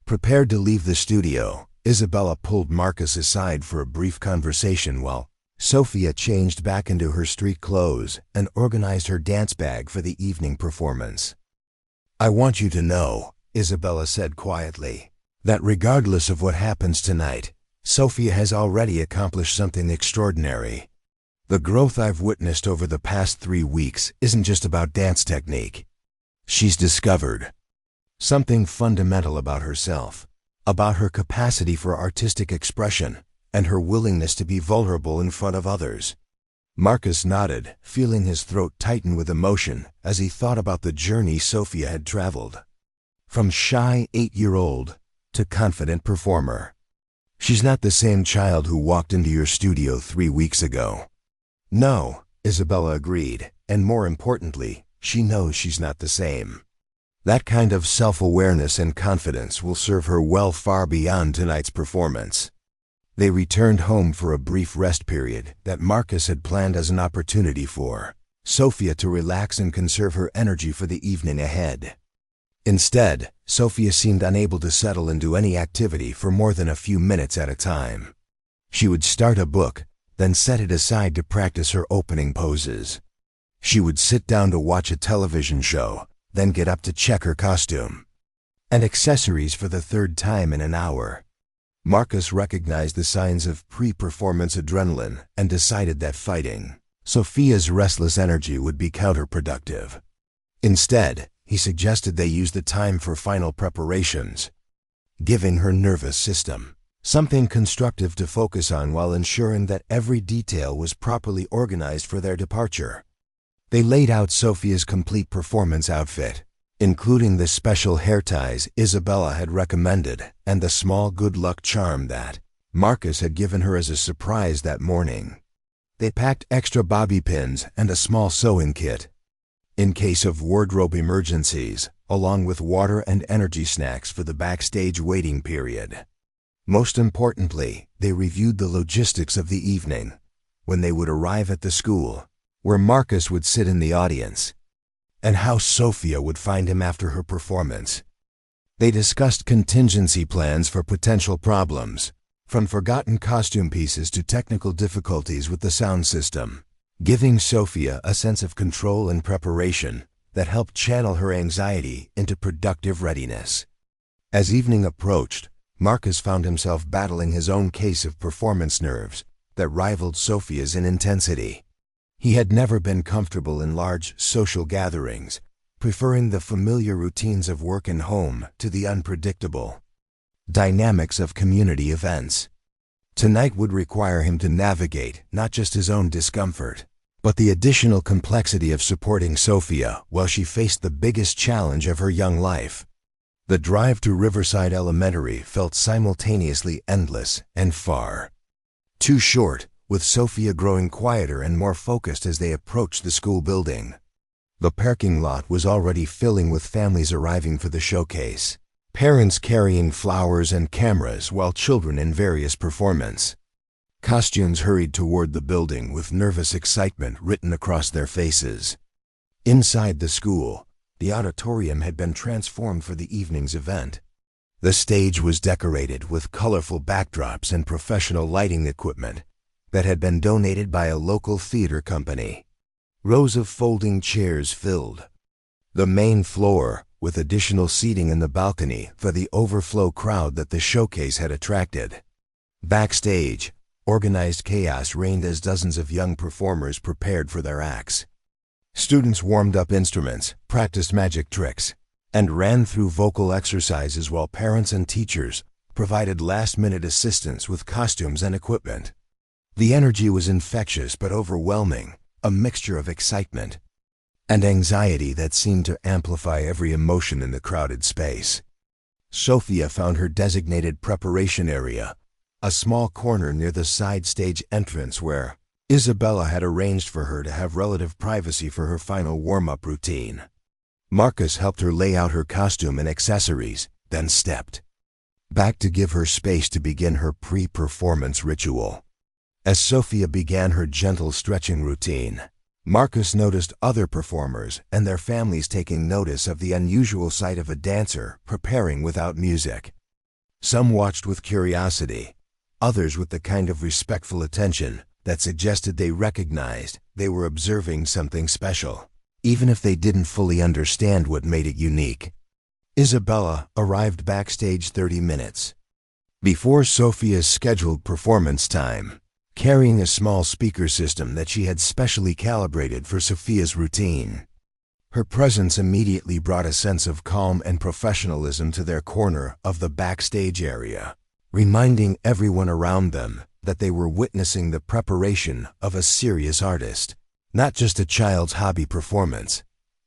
prepared to leave the studio, Isabella pulled Marcus aside for a brief conversation while Sofia changed back into her street clothes and organized her dance bag for the evening performance. "I want you to know," Isabella said quietly, "that regardless of what happens tonight, Sofia has already accomplished something extraordinary. The growth I've witnessed over the past 3 weeks isn't just about dance technique. She's discovered something fundamental about herself, about her capacity for artistic expression, and her willingness to be vulnerable in front of others." Marcus nodded, feeling his throat tighten with emotion as he thought about the journey Sofia had traveled. From shy 8-year-old to confident performer. "She's not the same child who walked into your studio 3 weeks ago." "No," Isabella agreed, and more importantly, she knows she's not the same. That kind of self-awareness and confidence will serve her well far beyond tonight's performance. They returned home for a brief rest period that Marcus had planned as an opportunity for Sofia to relax and conserve her energy for the evening ahead. Instead, Sofia seemed unable to settle into any activity for more than a few minutes at a time. She would start a book, then set it aside to practice her opening poses. She would sit down to watch a television show, then get up to check her costume and accessories for the 3rd time in an hour. Marcus recognized the signs of pre-performance adrenaline and decided that fighting Sofia's restless energy would be counterproductive. Instead, he suggested they use the time for final preparations, giving her nervous system something constructive to focus on while ensuring that every detail was properly organized for their departure. They laid out Sofia's complete performance outfit, including the special hair ties Isabella had recommended and the small good luck charm that Marcus had given her as a surprise that morning. They packed extra bobby pins and a small sewing kit in case of wardrobe emergencies, along with water and energy snacks for the backstage waiting period. Most importantly, they reviewed the logistics of the evening, when they would arrive at the school, where Marcus would sit in the audience, and how Sofia would find him after her performance. They discussed contingency plans for potential problems, from forgotten costume pieces to technical difficulties with the sound system, giving Sofia a sense of control and preparation that helped channel her anxiety into productive readiness. As evening approached, Marcus found himself battling his own case of performance nerves that rivaled Sofia's in intensity. He had never been comfortable in large social gatherings, preferring the familiar routines of work and home to the unpredictable dynamics of community events. Tonight would require him to navigate not just his own discomfort, but the additional complexity of supporting Sofia while she faced the biggest challenge of her young life. The drive to Riverside Elementary felt simultaneously endless and far too short, with Sofia growing quieter and more focused as they approached the school building. The parking lot was already filling with families arriving for the showcase, parents carrying flowers and cameras while children in various performance costumes hurried toward the building with nervous excitement written across their faces. Inside the school, the auditorium had been transformed for the evening's event. The stage was decorated with colorful backdrops and professional lighting equipment that had been donated by a local theater company. Rows of folding chairs filled the main floor, with additional seating in the balcony for the overflow crowd that the showcase had attracted. Backstage, organized chaos reigned as dozens of young performers prepared for their acts. Students warmed up instruments, practiced magic tricks, and ran through vocal exercises while parents and teachers provided last-minute assistance with costumes and equipment. The energy was infectious but overwhelming, a mixture of excitement and anxiety that seemed to amplify every emotion in the crowded space. Sofia found her designated preparation area, a small corner near the side stage entrance where Isabella had arranged for her to have relative privacy for her final warm-up routine. Marcus helped her lay out her costume and accessories, then stepped back to give her space to begin her pre-performance ritual. As Sofia began her gentle stretching routine, Marcus noticed other performers and their families taking notice of the unusual sight of a dancer preparing without music. Some watched with curiosity, others with the kind of respectful attention that suggested they recognized they were observing something special, even if they didn't fully understand what made it unique. Isabella arrived backstage 30 minutes before Sofia's scheduled performance time, carrying a small speaker system that she had specially calibrated for Sofia's routine. Her presence immediately brought a sense of calm and professionalism to their corner of the backstage area, reminding everyone around them that they were witnessing the preparation of a serious artist, not just a child's hobby performance.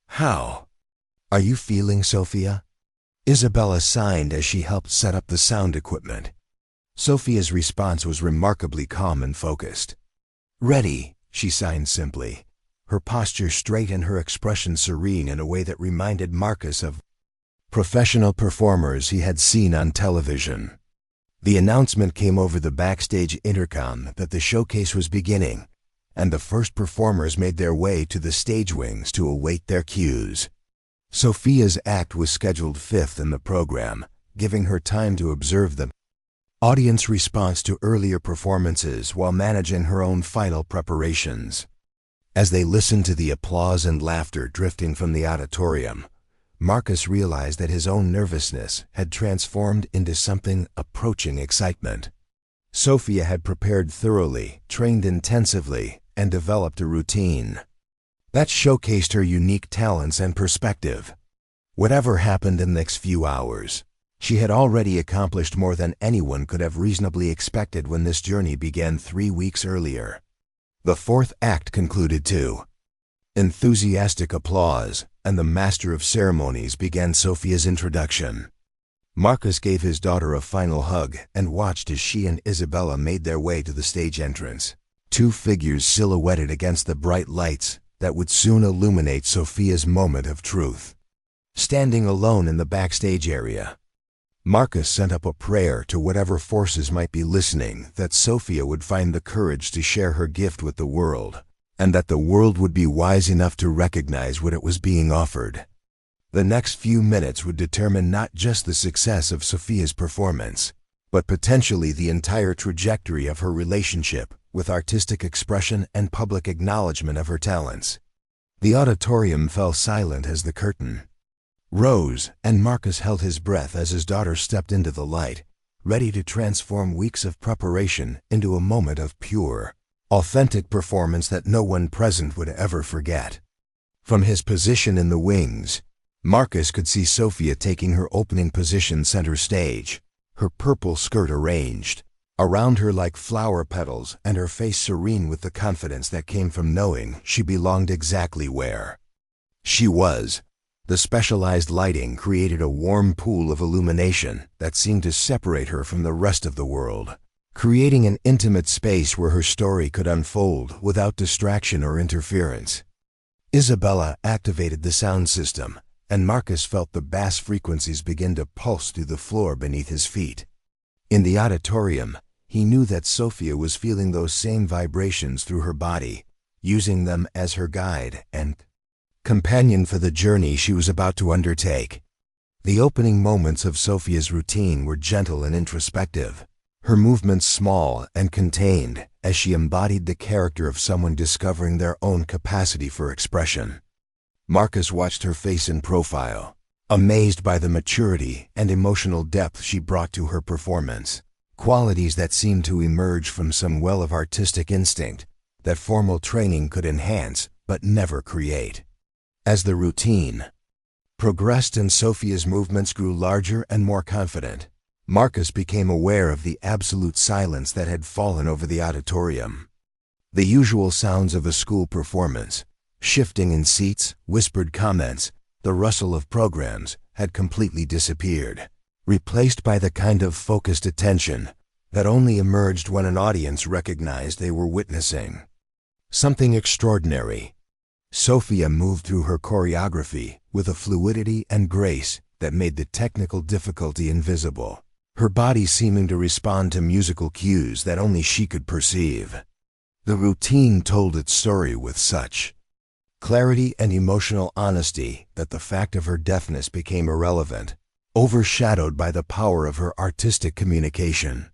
"How are you feeling, Sofia?" Isabella signed as she helped set up the sound equipment. Sofia's response was remarkably calm and focused. "Ready," she signed simply, her posture straight and her expression serene in a way that reminded Marcus of professional performers he had seen on television. The announcement came over the backstage intercom that the showcase was beginning, and the first performers made their way to the stage wings to await their cues. Sofia's act was scheduled fifth in the program, giving her time to observe the audience response to earlier performances while managing her own final preparations. As they listened to the applause and laughter drifting from the auditorium, Marcus realized that his own nervousness had transformed into something approaching excitement. Sofia had prepared thoroughly, trained intensively, and developed a routine that showcased her unique talents and perspective. Whatever happened in the next few hours, she had already accomplished more than anyone could have reasonably expected when this journey began 3 weeks earlier. The fourth act concluded too. Enthusiastic applause, and the master of ceremonies began Sofia's introduction. Marcus gave his daughter a final hug and watched as she and Isabella made their way to the stage entrance, two figures silhouetted against the bright lights that would soon illuminate Sofia's moment of truth. Standing alone in the backstage area, Marcus sent up a prayer to whatever forces might be listening that Sofia would find the courage to share her gift with the world, and that the world would be wise enough to recognize what it was being offered. The next few minutes would determine not just the success of Sofia's performance, but potentially the entire trajectory of her relationship with artistic expression and public acknowledgement of her talents. The auditorium fell silent as the curtain rose, and Marcus held his breath as his daughter stepped into the light, ready to transform weeks of preparation into a moment of pure, authentic performance that no one present would ever forget. From his position in the wings, Marcus could see Sofia taking her opening position center stage, her purple skirt arranged around her like flower petals and her face serene with the confidence that came from knowing she belonged exactly where she was. The specialized lighting created a warm pool of illumination that seemed to separate her from the rest of the world, creating an intimate space where her story could unfold without distraction or interference. Isabella activated the sound system, and Marcus felt the bass frequencies begin to pulse through the floor beneath his feet. In the auditorium, he knew that Sofia was feeling those same vibrations through her body, using them as her guide and companion for the journey she was about to undertake. The opening moments of Sofia's routine were gentle and introspective, her movements small and contained as she embodied the character of someone discovering their own capacity for expression. Marcus watched her face in profile, amazed by the maturity and emotional depth she brought to her performance, qualities that seemed to emerge from some well of artistic instinct that formal training could enhance but never create. As the routine progressed and Sofia's movements grew larger and more confident, Marcus became aware of the absolute silence that had fallen over the auditorium. The usual sounds of a school performance, shifting in seats, whispered comments, the rustle of programs, had completely disappeared, replaced by the kind of focused attention that only emerged when an audience recognized they were witnessing something extraordinary. Sofia moved through her choreography with a fluidity and grace that made the technical difficulty invisible, her body seeming to respond to musical cues that only she could perceive. The routine told its story with such clarity and emotional honesty that the fact of her deafness became irrelevant, overshadowed by the power of her artistic communication.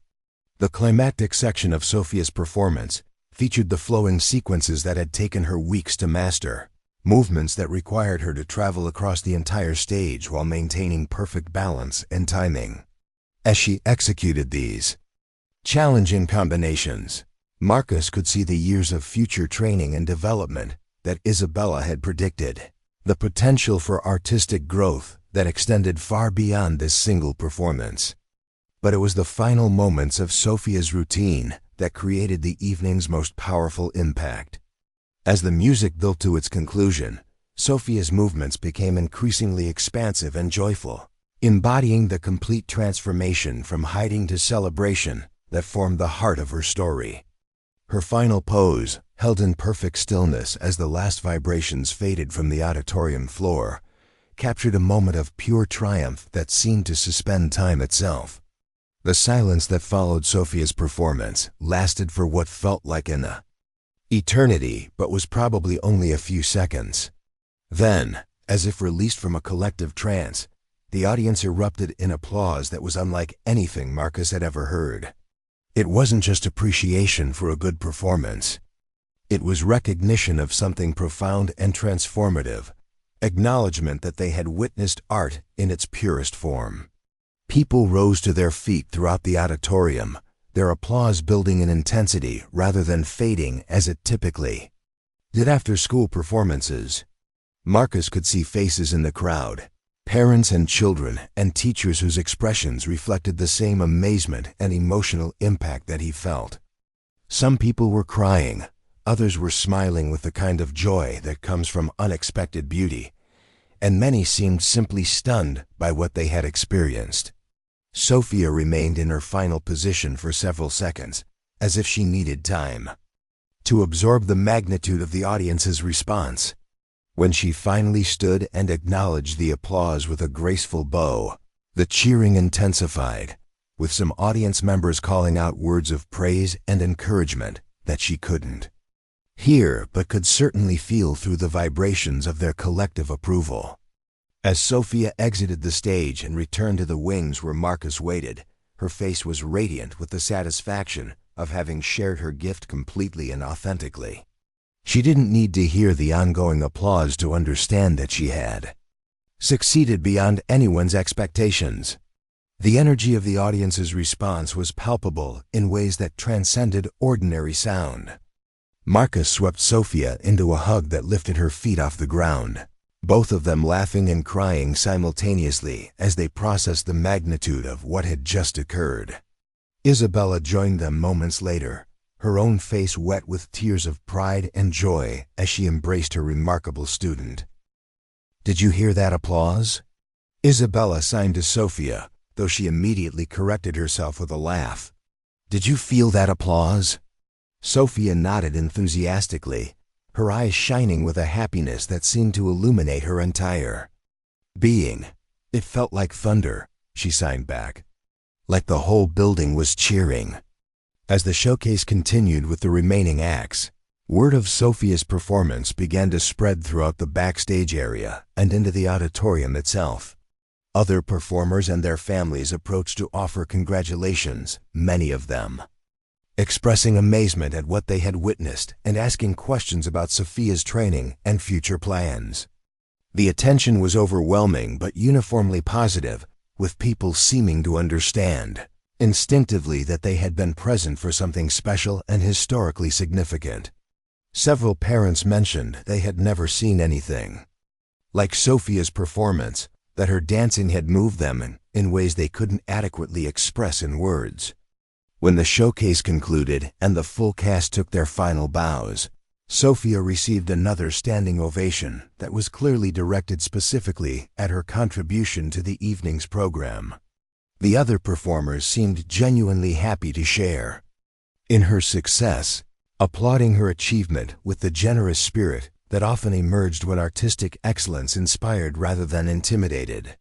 The climactic section of Sofia's performance featured the flowing sequences that had taken her weeks to master, movements that required her to travel across the entire stage while maintaining perfect balance and timing. As she executed these challenging combinations, Marcus could see the years of future training and development that Isabella had predicted, the potential for artistic growth that extended far beyond this single performance. But it was the final moments of Sofia's routine that created the evening's most powerful impact. As the music built to its conclusion, Sofia's movements became increasingly expansive and joyful, embodying the complete transformation from hiding to celebration that formed the heart of her story. Her final pose, held in perfect stillness as the last vibrations faded from the auditorium floor, captured a moment of pure triumph that seemed to suspend time itself. The silence that followed Sofia's performance lasted for what felt like an eternity, but was probably only a few seconds. Then, as if released from a collective trance, the audience erupted in applause that was unlike anything Marcus had ever heard. It wasn't just appreciation for a good performance. It was recognition of something profound and transformative, acknowledgement that they had witnessed art in its purest form. People rose to their feet throughout the auditorium, their applause building in intensity rather than fading as it typically did after school performances. Marcus could see faces in the crowd, parents and children and teachers whose expressions reflected the same amazement and emotional impact that he felt. Some people were crying, others were smiling with the kind of joy that comes from unexpected beauty, and many seemed simply stunned by what they had experienced. Sofia remained in her final position for several seconds, as if she needed time to absorb the magnitude of the audience's response. When she finally stood and acknowledged the applause with a graceful bow, the cheering intensified, with some audience members calling out words of praise and encouragement that she couldn't hear but could certainly feel through the vibrations of their collective approval. As Sofia exited the stage and returned to the wings where Marcus waited, her face was radiant with the satisfaction of having shared her gift completely and authentically. She didn't need to hear the ongoing applause to understand that she had succeeded beyond anyone's expectations. The energy of the audience's response was palpable in ways that transcended ordinary sound. Marcus swept Sofia into a hug that lifted her feet off the ground, both of them laughing and crying simultaneously as they processed the magnitude of what had just occurred. Isabella joined them moments later, her own face wet with tears of pride and joy as she embraced her remarkable student. "Did you hear that applause?" Isabella signed to Sofia, though she immediately corrected herself with a laugh. "Did you feel that applause?" Sofia nodded enthusiastically, her eyes shining with a happiness that seemed to illuminate her entire being. "It felt like thunder," she signed back. "Like the whole building was cheering." As the showcase continued with the remaining acts, Word of Sofia's performance began to spread throughout the backstage area and into the auditorium itself. Other performers and their families approached to offer congratulations, many of them expressing amazement at what they had witnessed and asking questions about Sofia's training and future plans. The attention was overwhelming but uniformly positive, with people seeming to understand instinctively that they had been present for something special and historically significant. Several parents mentioned they had never seen anything like Sofia's performance, that her dancing had moved them in ways they couldn't adequately express in words. When the showcase concluded and the full cast took their final bows, Sofia received another standing ovation that was clearly directed specifically at her contribution to the evening's program. The other performers seemed genuinely happy to share in her success, applauding her achievement with the generous spirit that often emerged when artistic excellence inspired rather than intimidated.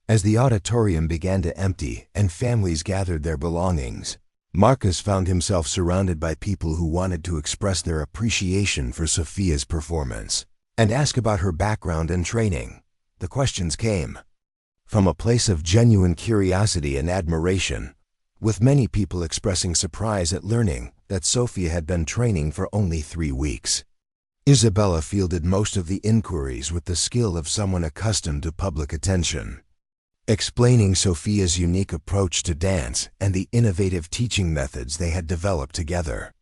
As the auditorium began to empty and families gathered their belongings, Marcus found himself surrounded by people who wanted to express their appreciation for Sofia's performance and ask about her background and training. The questions came from a place of genuine curiosity and admiration, with many people expressing surprise at learning that Sofia had been training for only 3 weeks. Isabella fielded most of the inquiries with the skill of someone accustomed to public attention, explaining Sofia's unique approach to dance and the innovative teaching methods they had developed together.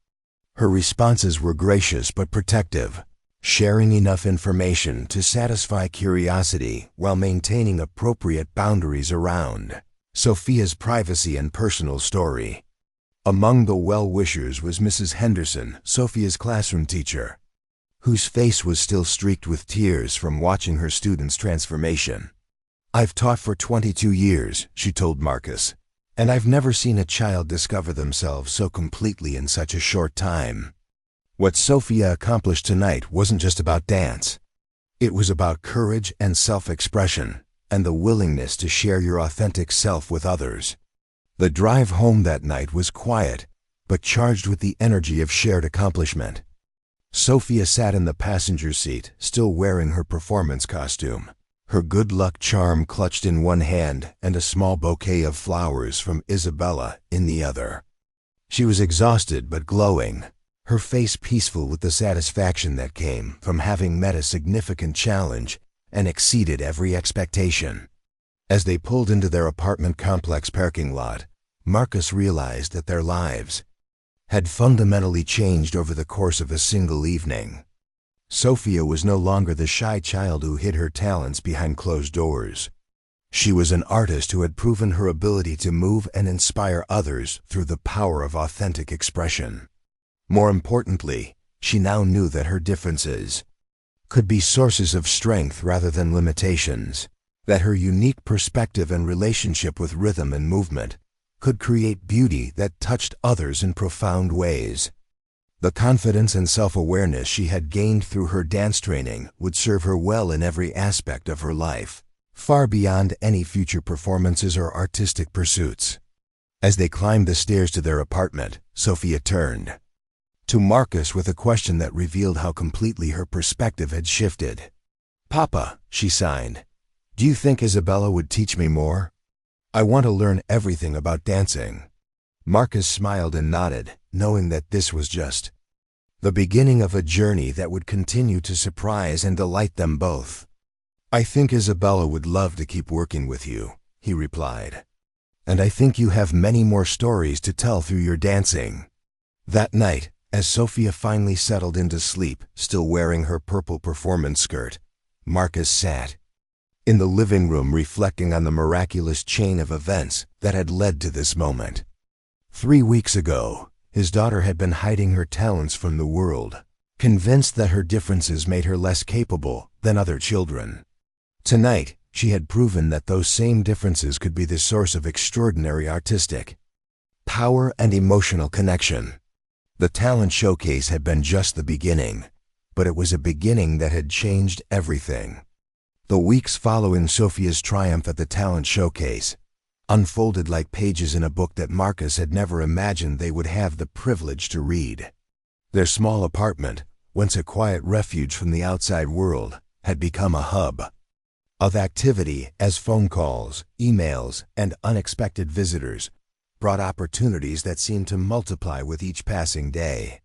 Her responses were gracious but protective, sharing enough information to satisfy curiosity while maintaining appropriate boundaries around Sofia's privacy and personal story. Among the well-wishers was Mrs. Henderson, Sofia's classroom teacher, whose face was still streaked with tears from watching her students' transformation. "I've taught for 22 years, she told Marcus, and I've never seen a child discover themselves so completely in such a short time. What Sofia accomplished tonight wasn't just about dance. It was about courage and self-expression, and the willingness to share your authentic self with others." The drive home that night was quiet, but charged with the energy of shared accomplishment. Sofia sat in the passenger seat, still wearing her performance costume, her good luck charm clutched in one hand and a small bouquet of flowers from Isabella in the other. She was exhausted but glowing, her face peaceful with the satisfaction that came from having met a significant challenge and exceeded every expectation. As they pulled into their apartment complex parking lot, Marcus realized that their lives had fundamentally changed over the course of a single evening. Sofia was no longer the shy child who hid her talents behind closed doors. She was an artist who had proven her ability to move and inspire others through the power of authentic expression. More importantly, she now knew that her differences could be sources of strength rather than limitations, that her unique perspective and relationship with rhythm and movement could create beauty that touched others in profound ways. The confidence and self-awareness she had gained through her dance training would serve her well in every aspect of her life, far beyond any future performances or artistic pursuits. As they climbed the stairs to their apartment, Sofia turned to Marcus with a question that revealed how completely her perspective had shifted. "Papa," she signed, "do you think Isabella would teach me more? I want to learn everything about dancing." Marcus smiled and nodded, knowing that this was just the beginning of a journey that would continue to surprise and delight them both. "I think Isabella would love to keep working with you," he replied. "And I think you have many more stories to tell through your dancing." That night, as Sofia finally settled into sleep, still wearing her purple performance skirt, Marcus sat in the living room reflecting on the miraculous chain of events that had led to this moment. 3 weeks ago, his daughter had been hiding her talents from the world, convinced that her differences made her less capable than other children. Tonight, she had proven that those same differences could be the source of extraordinary artistic power and emotional connection. The talent showcase had been just the beginning, but it was a beginning that had changed everything. The weeks following Sofia's triumph at the talent showcase unfolded like pages in a book that Marcus had never imagined they would have the privilege to read. Their small apartment, once a quiet refuge from the outside world, had become a hub of activity as phone calls, emails, and unexpected visitors brought opportunities that seemed to multiply with each passing day.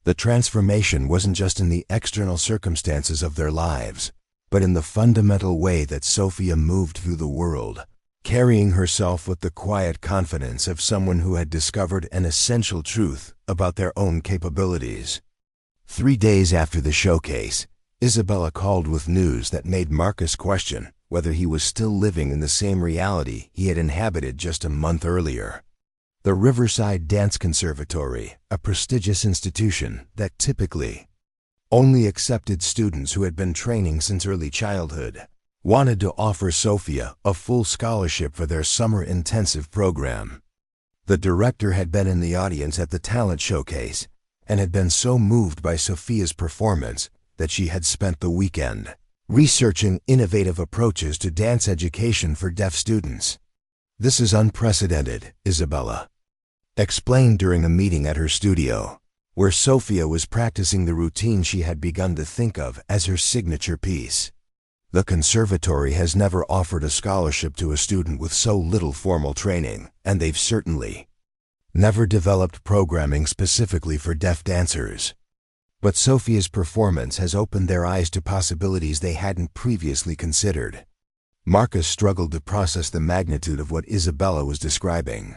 The transformation wasn't just in the external circumstances of their lives, but in the fundamental way that Sofia moved through the world, carrying herself with the quiet confidence of someone who had discovered an essential truth about their own capabilities. 3 days after the showcase, Isabella called with news that made Marcus question whether he was still living in the same reality he had inhabited just a month earlier. The Riverside Dance Conservatory, a prestigious institution that typically only accepted students who had been training since early childhood, wanted to offer Sofia a full scholarship for their summer intensive program. The director had been in the audience at the talent showcase and had been so moved by Sofia's performance that she had spent the weekend researching innovative approaches to dance education for deaf students. "This is unprecedented," Isabella explained during a meeting at her studio, where Sofia was practicing the routine she had begun to think of as her signature piece. "The conservatory has never offered a scholarship to a student with so little formal training, and they've certainly never developed programming specifically for deaf dancers. But Sofia's performance has opened their eyes to possibilities they hadn't previously considered." Marcus struggled to process the magnitude of what Isabella was describing.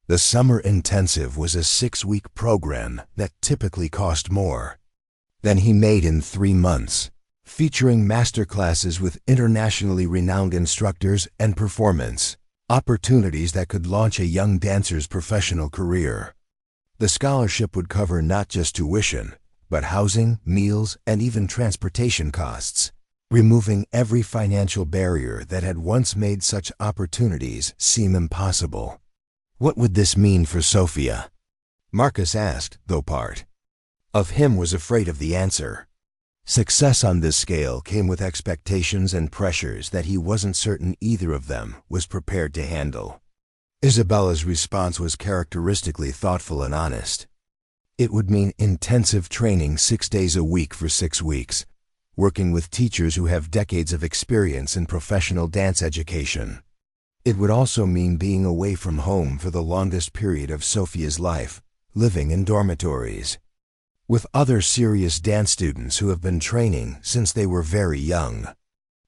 The summer intensive was a 6-week program that typically cost more than he made in 3 months, featuring masterclasses with internationally renowned instructors and performance opportunities that could launch a young dancer's professional career. The scholarship would cover not just tuition, but housing, meals, and even transportation costs, removing every financial barrier that had once made such opportunities seem impossible. What would this mean for Sofia? Marcus asked, though part of him was afraid of the answer. Success on this scale came with expectations and pressures that he wasn't certain either of them was prepared to handle. Isabella's response was characteristically thoughtful and honest. It would mean intensive training 6 days a week for 6 weeks, working with teachers who have decades of experience in professional dance education. It would also mean being away from home for the longest period of Sofia's life, living in dormitories with other serious dance students who have been training since they were very young.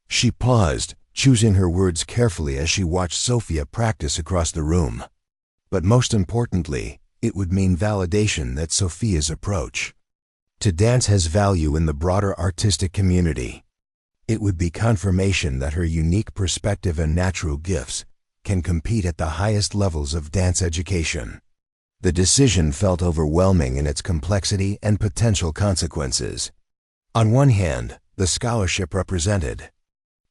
She paused, choosing her words carefully as she watched Sofia practice across the room. But most importantly, it would mean validation that Sofia's approach to dance has value in the broader artistic community. It would be confirmation that her unique perspective and natural gifts can compete at the highest levels of dance education. The decision felt overwhelming in its complexity and potential consequences. On one hand, the scholarship represented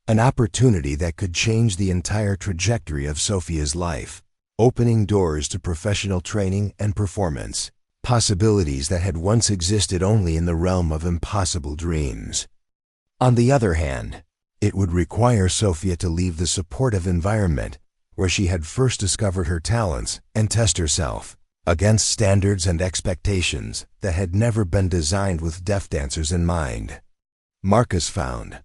an opportunity that could change the entire trajectory of Sofia's life, opening doors to professional training and performance, possibilities that had once existed only in the realm of impossible dreams. On the other hand, it would require Sofia to leave the supportive environment where she had first discovered her talents and test herself against standards and expectations that had never been designed with deaf dancers in mind. Marcus found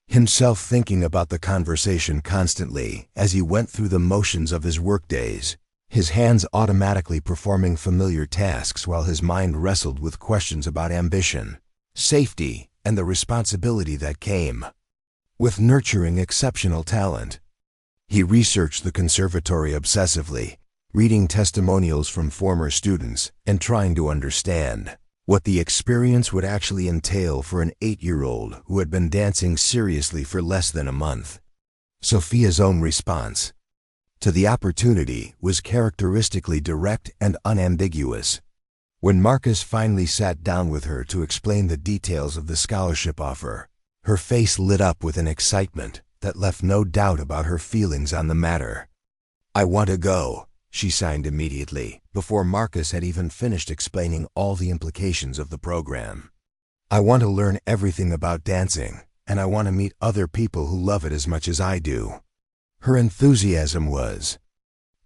himself thinking about the conversation constantly as he went through the motions of his workdays, his hands automatically performing familiar tasks while his mind wrestled with questions about ambition, safety, and the responsibility that came with nurturing exceptional talent. He researched the conservatory obsessively, reading testimonials from former students and trying to understand what the experience would actually entail for an 8-year-old who had been dancing seriously for less than a month. Sofia's own response to the opportunity was characteristically direct and unambiguous. When Marcus finally sat down with her to explain the details of the scholarship offer, her face lit up with an excitement that left no doubt about her feelings on the matter. "I want to go," she signed immediately, before Marcus had even finished explaining all the implications of the program. "I want to learn everything about dancing, and I want to meet other people who love it as much as I do." Her enthusiasm was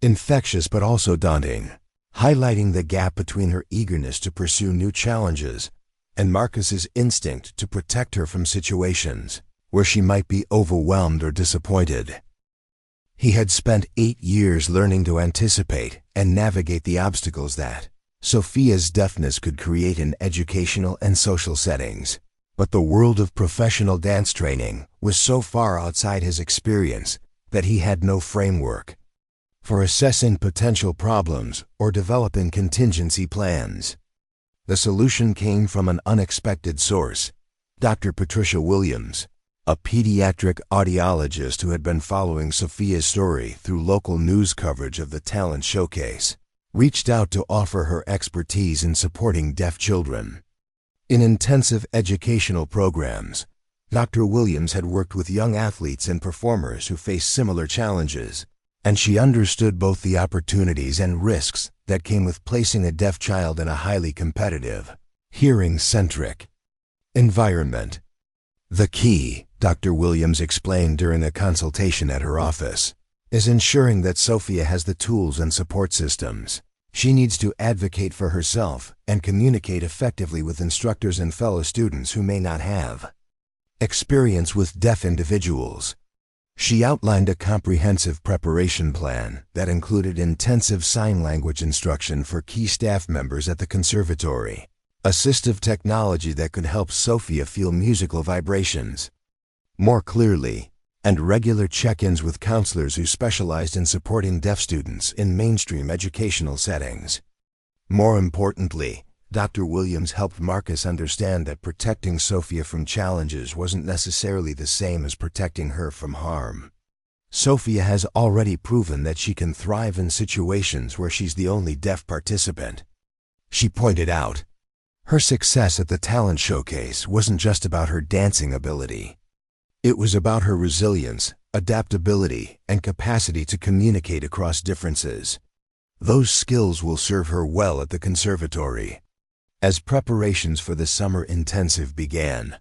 infectious but also daunting. highlighting the gap between her eagerness to pursue new challenges and Marcus's instinct to protect her from situations where she might be overwhelmed or disappointed. He had spent 8 years learning to anticipate and navigate the obstacles that Sofia's deafness could create in educational and social settings. But the world of professional dance training was so far outside his experience that he had no framework for assessing potential problems or developing contingency plans. The solution came from an unexpected source. Dr. Patricia Williams, a pediatric audiologist who had been following Sofia's story through local news coverage of the talent showcase, reached out to offer her expertise in supporting deaf children. In intensive educational programs, Dr. Williams had worked with young athletes and performers who faced similar challenges, and she understood both the opportunities and risks that came with placing a deaf child in a highly competitive, hearing-centric environment. The key, Dr. Williams explained during a consultation at her office, is ensuring that Sofia has the tools and support systems she needs to advocate for herself and communicate effectively with instructors and fellow students who may not have experience with deaf individuals. She outlined a comprehensive preparation plan that included intensive sign language instruction for key staff members at the conservatory, assistive technology that could help Sofia feel musical vibrations more clearly, and regular check-ins with counselors who specialized in supporting deaf students in mainstream educational settings. More importantly, Dr. Williams helped Marcus understand that protecting Sofia from challenges wasn't necessarily the same as protecting her from harm. Sofia has already proven that she can thrive in situations where she's the only deaf participant. She pointed out, her success at the talent showcase wasn't just about her dancing ability. It was about her resilience, adaptability, and capacity to communicate across differences. Those skills will serve her well at the conservatory. As preparations for the summer intensive began,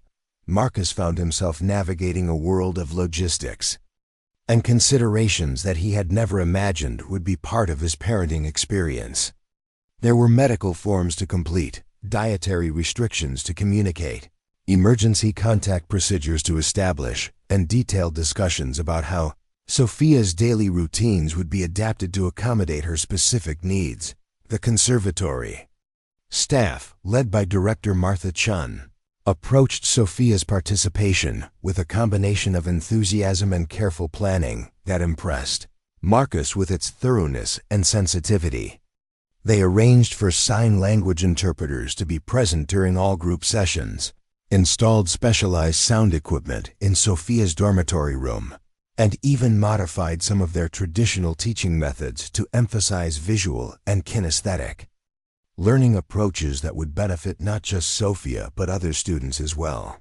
Marcus found himself navigating a world of logistics and considerations that he had never imagined would be part of his parenting experience. There were medical forms to complete, dietary restrictions to communicate, emergency contact procedures to establish, and detailed discussions about how Sofia's daily routines would be adapted to accommodate her specific needs. The conservatory staff, led by Director Martha Chun, approached Sofia's participation with a combination of enthusiasm and careful planning that impressed Marcus with its thoroughness and sensitivity. They arranged for sign language interpreters to be present during all group sessions, installed specialized sound equipment in Sofia's dormitory room, and even modified some of their traditional teaching methods to emphasize visual and kinesthetic learning approaches that would benefit not just Sofia but other students as well.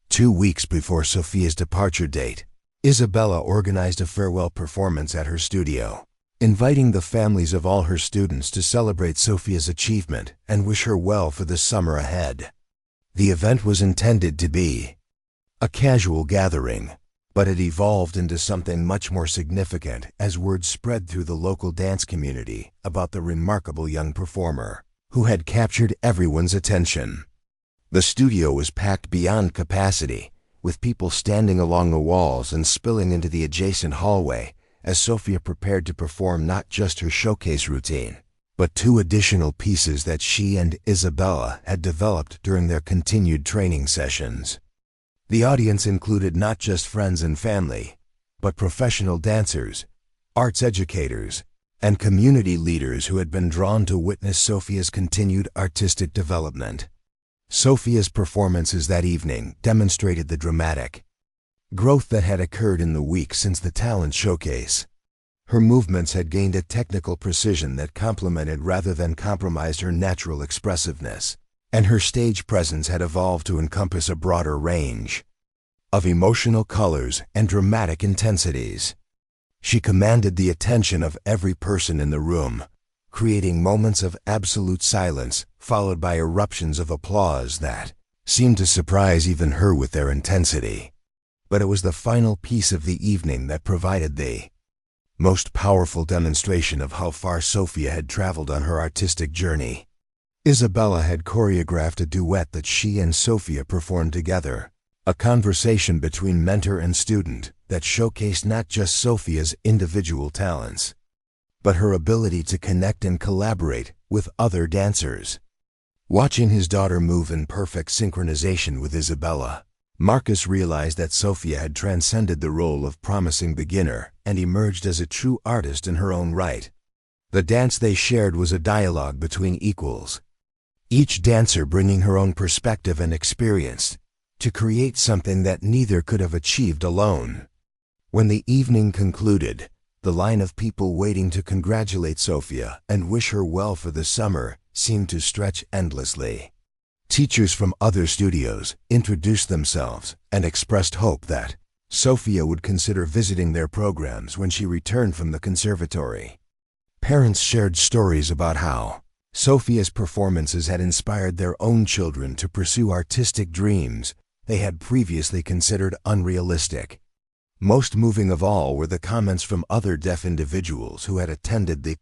2 weeks before Sofia's departure date, Isabella organized a farewell performance at her studio, inviting the families of all her students to celebrate Sofia's achievement and wish her well for the summer ahead. The event was intended to be a casual gathering, but it evolved into something much more significant as word spread through the local dance community about the remarkable young performer who had captured everyone's attention. The studio was packed beyond capacity, with people standing along the walls and spilling into the adjacent hallway as Sofia prepared to perform not just her showcase routine, but 2 additional pieces that she and Isabella had developed during their continued training sessions. The audience included not just friends and family, but professional dancers, arts educators, and community leaders who had been drawn to witness Sofia's continued artistic development. Sofia's performances that evening demonstrated the dramatic growth that had occurred in the weeks since the talent showcase. Her movements had gained a technical precision that complemented rather than compromised her natural expressiveness, and her stage presence had evolved to encompass a broader range of emotional colors and dramatic intensities. She commanded the attention of every person in the room, creating moments of absolute silence followed by eruptions of applause that seemed to surprise even her with their intensity. But it was the final piece of the evening that provided the most powerful demonstration of how far Sofia had traveled on her artistic journey. Isabella had choreographed a duet that she and Sofia performed together, a conversation between mentor and student that showcased not just Sofia's individual talents, but her ability to connect and collaborate with other dancers. Watching his daughter move in perfect synchronization with Isabella, Marcus realized that Sofia had transcended the role of promising beginner and emerged as a true artist in her own right. The dance they shared was a dialogue between equals, each dancer bringing her own perspective and experience to create something that neither could have achieved alone. When the evening concluded, the line of people waiting to congratulate Sofia and wish her well for the summer seemed to stretch endlessly. Teachers from other studios introduced themselves and expressed hope that Sofia would consider visiting their programs when she returned from the conservatory. Parents shared stories about how Sofia's performances had inspired their own children to pursue artistic dreams they had previously considered unrealistic. Most moving of all were the comments from other deaf individuals who had attended the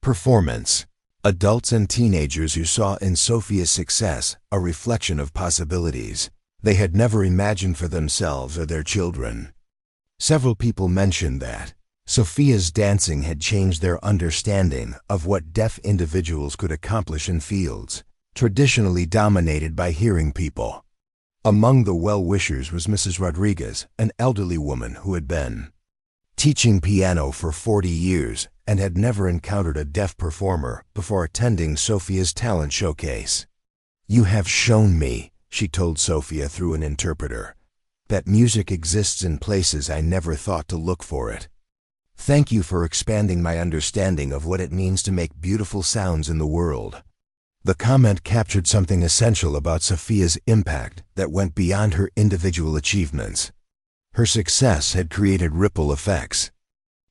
performance, adults and teenagers who saw in Sofia's success a reflection of possibilities they had never imagined for themselves or their children. Several people mentioned that Sofia's dancing had changed their understanding of what deaf individuals could accomplish in fields traditionally dominated by hearing people. Among the well-wishers was Mrs. Rodriguez, an elderly woman who had been teaching piano for 40 years and had never encountered a deaf performer before attending Sofia's talent showcase. "You have shown me," she told Sofia through an interpreter, "that music exists in places I never thought to look for it. Thank you for expanding my understanding of what it means to make beautiful sounds in the world." The comment captured something essential about Sofia's impact that went beyond her individual achievements. Her success had created ripple effects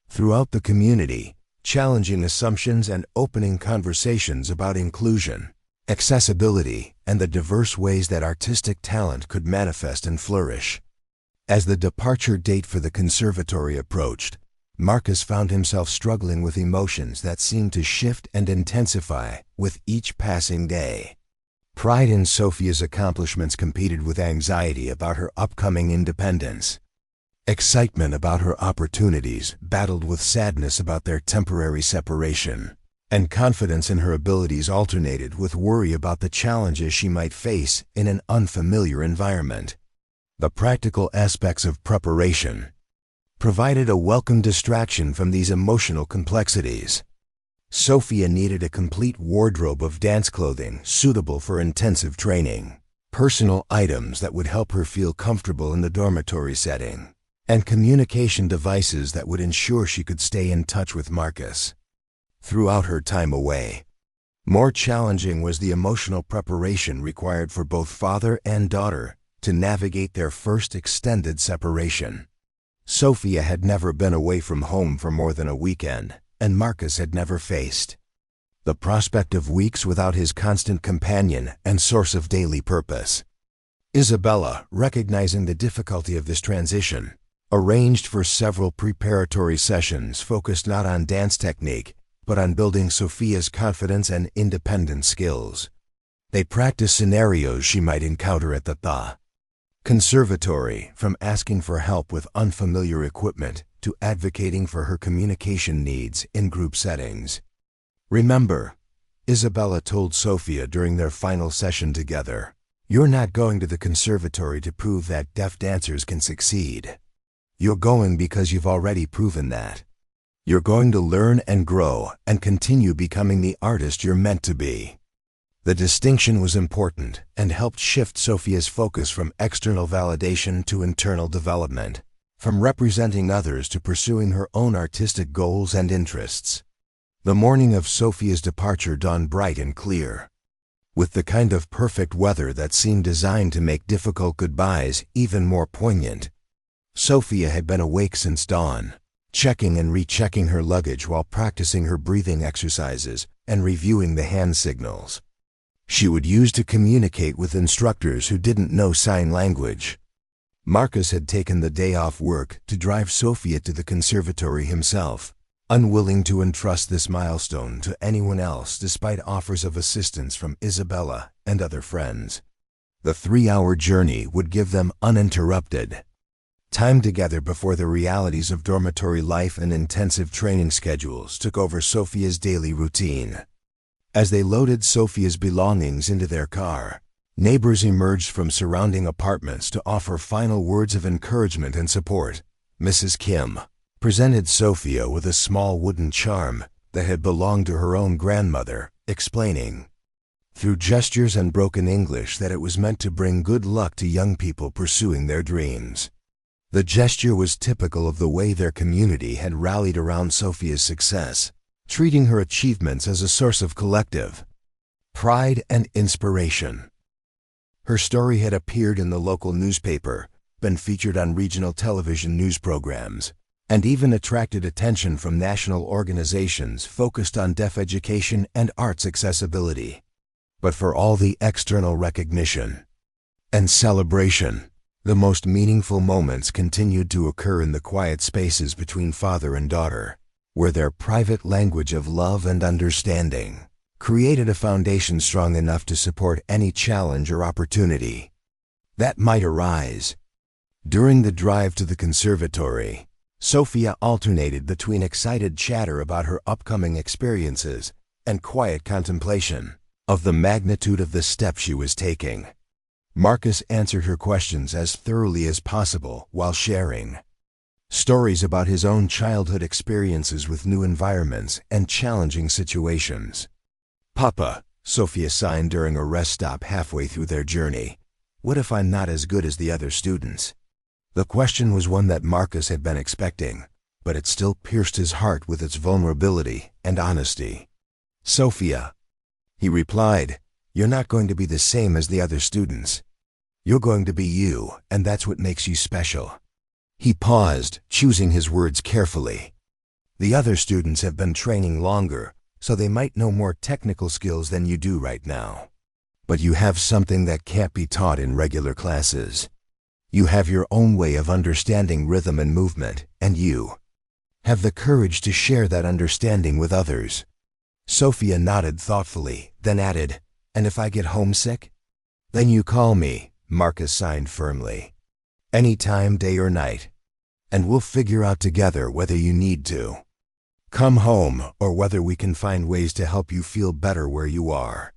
throughout the community, challenging assumptions and opening conversations about inclusion, accessibility, and the diverse ways that artistic talent could manifest and flourish. As the departure date for the conservatory approached, Marcus found himself struggling with emotions that seemed to shift and intensify with each passing day. Pride in Sofia's accomplishments competed with anxiety about her upcoming independence. Excitement about her opportunities battled with sadness about their temporary separation, and confidence in her abilities alternated with worry about the challenges she might face in an unfamiliar environment. The practical aspects of preparation provided a welcome distraction from these emotional complexities. Sofia needed a complete wardrobe of dance clothing suitable for intensive training, personal items that would help her feel comfortable in the dormitory setting, and communication devices that would ensure she could stay in touch with Marcus throughout her time away. More challenging was the emotional preparation required for both father and daughter to navigate their first extended separation. Sofia had never been away from home for more than a weekend, and Marcus had never faced the prospect of weeks without his constant companion and source of daily purpose. Isabella, recognizing the difficulty of this transition, arranged for several preparatory sessions focused not on dance technique, but on building Sofia's confidence and independent skills. They practiced scenarios she might encounter at the conservatory, from asking for help with unfamiliar equipment to advocating for her communication needs in group settings. "Remember," Isabella told Sofia during their final session together, "you're not going to the conservatory to prove that deaf dancers can succeed. You're going because you've already proven that. You're going to learn and grow and continue becoming the artist you're meant to be." The distinction was important and helped shift Sofia's focus from external validation to internal development, from representing others to pursuing her own artistic goals and interests. The morning of Sofia's departure dawned bright and clear, with the kind of perfect weather that seemed designed to make difficult goodbyes even more poignant. Sofia had been awake since dawn, checking and rechecking her luggage while practicing her breathing exercises and reviewing the hand signals she would use to communicate with instructors who didn't know sign language. Marcus had taken the day off work to drive Sofia to the conservatory himself, unwilling to entrust this milestone to anyone else despite offers of assistance from Isabella and other friends. The 3-hour journey would give them uninterrupted time together before the realities of dormitory life and intensive training schedules took over Sofia's daily routine. As they loaded Sofia's belongings into their car, neighbors emerged from surrounding apartments to offer final words of encouragement and support. Mrs. Kim presented Sofia with a small wooden charm that had belonged to her own grandmother, explaining, through gestures and broken English, that it was meant to bring good luck to young people pursuing their dreams. The gesture was typical of the way their community had rallied around Sofia's success, treating her achievements as a source of collective pride and inspiration. Her story had appeared in the local newspaper, been featured on regional television news programs, and even attracted attention from national organizations focused on deaf education and arts accessibility. But for all the external recognition and celebration, the most meaningful moments continued to occur in the quiet spaces between father and daughter, where their private language of love and understanding created a foundation strong enough to support any challenge or opportunity that might arise. During the drive to the conservatory, Sofia alternated between excited chatter about her upcoming experiences and quiet contemplation of the magnitude of the step she was taking. Marcus answered her questions as thoroughly as possible while sharing stories about his own childhood experiences with new environments and challenging situations. "Papa," Sofia signed during a rest stop halfway through their journey, "what if I'm not as good as the other students?" The question was one that Marcus had been expecting, but it still pierced his heart with its vulnerability and honesty. "Sofia," he replied, "you're not going to be the same as the other students. You're going to be you, and that's what makes you special." He paused, choosing his words carefully. "The other students have been training longer, so they might know more technical skills than you do right now. But you have something that can't be taught in regular classes. You have your own way of understanding rhythm and movement, and you have the courage to share that understanding with others." Sofia nodded thoughtfully, then added, "And if I get homesick?" "Then you call me," Marcus signed firmly. "Any time, day or night. And we'll figure out together whether you need to come home or whether we can find ways to help you feel better where you are."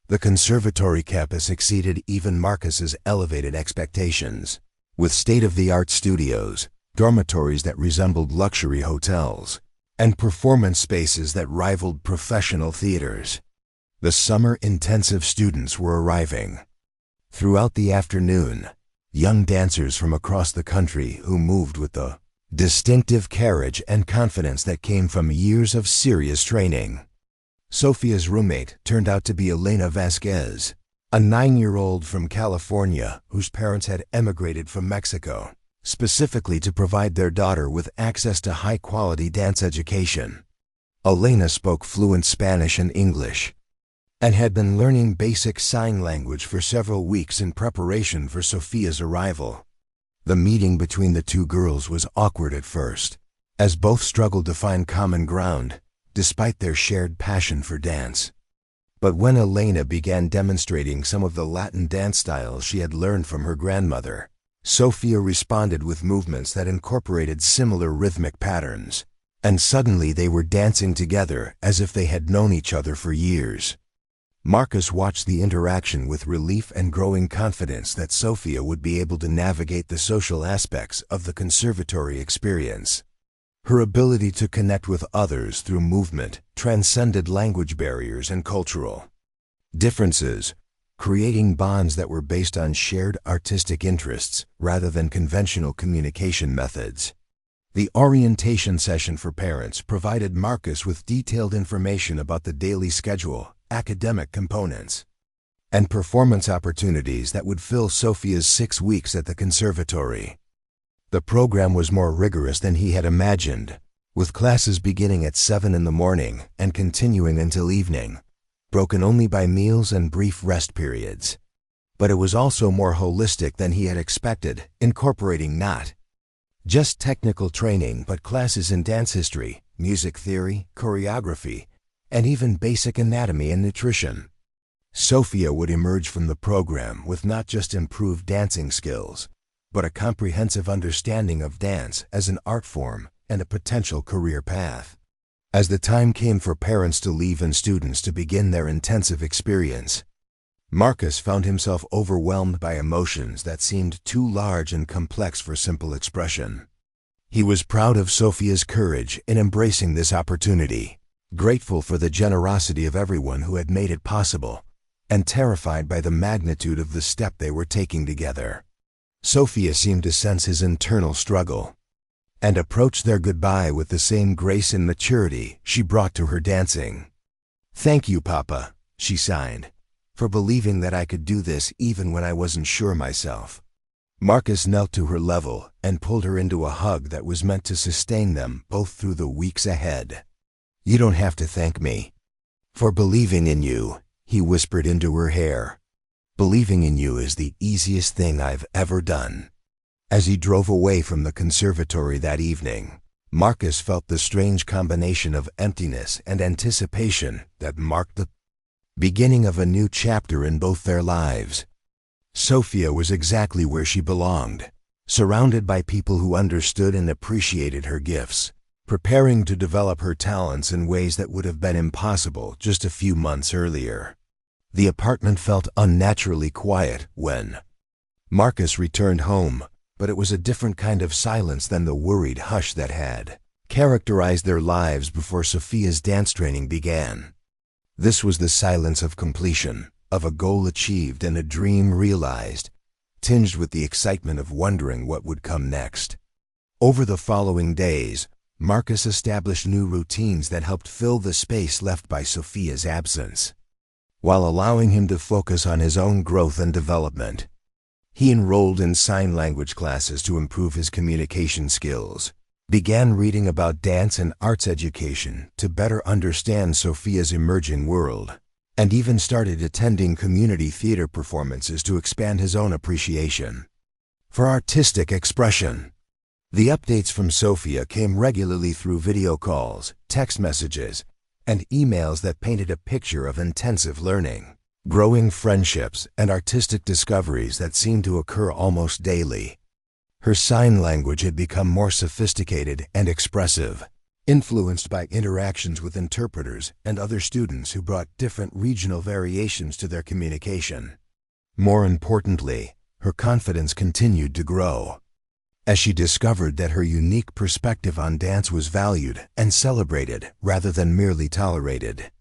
The conservatory campus exceeded even Marcus's elevated expectations, with state-of-the-art studios, dormitories that resembled luxury hotels, and performance spaces that rivaled professional theaters. The summer intensive students were arriving. Throughout the afternoon, young dancers from across the country who moved with the distinctive carriage and confidence that came from years of serious training. Sofia's roommate turned out to be Elena Vasquez, a 9-year-old from California whose parents had emigrated from Mexico, specifically to provide their daughter with access to high-quality dance education. Elena spoke fluent Spanish and English, and had been learning basic sign language for several weeks in preparation for Sofia's arrival. The meeting between the two girls was awkward at first, as both struggled to find common ground, despite their shared passion for dance. But when Elena began demonstrating some of the Latin dance styles she had learned from her grandmother, Sofia responded with movements that incorporated similar rhythmic patterns, and suddenly they were dancing together as if they had known each other for years. Marcus watched the interaction with relief and growing confidence that Sofia would be able to navigate the social aspects of the conservatory experience. Her ability to connect with others through movement transcended language barriers and cultural differences, creating bonds that were based on shared artistic interests rather than conventional communication methods. The orientation session for parents provided Marcus with detailed information about the daily schedule, academic components, and performance opportunities that would fill Sofia's 6 weeks at the conservatory. The program was more rigorous than he had imagined, with classes beginning at 7 in the morning and continuing until evening, broken only by meals and brief rest periods. But it was also more holistic than he had expected, incorporating not just technical training but classes in dance history, music theory, choreography, and even basic anatomy and nutrition. Sofia would emerge from the program with not just improved dancing skills, but a comprehensive understanding of dance as an art form and a potential career path. As the time came for parents to leave and students to begin their intensive experience, Marcus found himself overwhelmed by emotions that seemed too large and complex for simple expression. He was proud of Sofia's courage in embracing this opportunity, grateful for the generosity of everyone who had made it possible, and terrified by the magnitude of the step they were taking together. Sofia seemed to sense his internal struggle, and approached their goodbye with the same grace and maturity she brought to her dancing. "Thank you, Papa," she sighed, "for believing that I could do this even when I wasn't sure myself." Marcus knelt to her level and pulled her into a hug that was meant to sustain them both through the weeks ahead. "You don't have to thank me for believing in you," he whispered into her hair. "Believing in you is the easiest thing I've ever done." As he drove away from the conservatory that evening, Marcus felt the strange combination of emptiness and anticipation that marked the beginning of a new chapter in both their lives. Sofia was exactly where she belonged, surrounded by people who understood and appreciated her gifts, preparing to develop her talents in ways that would have been impossible just a few months earlier. The apartment felt unnaturally quiet when Marcus returned home, but it was a different kind of silence than the worried hush that had characterized their lives before Sofia's dance training began. This was the silence of completion, of a goal achieved and a dream realized, tinged with the excitement of wondering what would come next. Over the following days, Marcus established new routines that helped fill the space left by Sofia's absence, while allowing him to focus on his own growth and development. He enrolled in sign language classes to improve his communication skills, began reading about dance and arts education to better understand Sofia's emerging world, and even started attending community theater performances to expand his own appreciation for artistic expression. The updates from Sofia came regularly through video calls, text messages, and emails that painted a picture of intensive learning, growing friendships, and artistic discoveries that seemed to occur almost daily. Her sign language had become more sophisticated and expressive, influenced by interactions with interpreters and other students who brought different regional variations to their communication. More importantly, her confidence continued to grow, as she discovered that her unique perspective on dance was valued and celebrated rather than merely tolerated.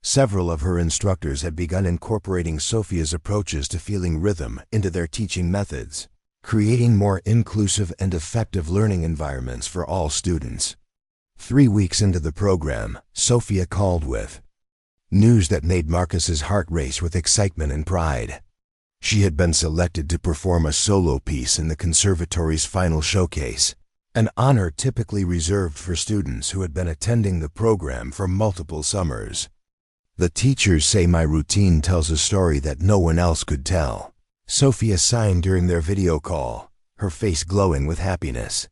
Several of her instructors had begun incorporating Sofia's approaches to feeling rhythm into their teaching methods, creating more inclusive and effective learning environments for all students. 3 weeks into the program, Sofia called with news that made Marcus's heart race with excitement and pride. She had been selected to perform a solo piece in the conservatory's final showcase, an honor typically reserved for students who had been attending the program for multiple summers. "The teachers say my routine tells a story that no one else could tell," Sofia signed during their video call, her face glowing with happiness.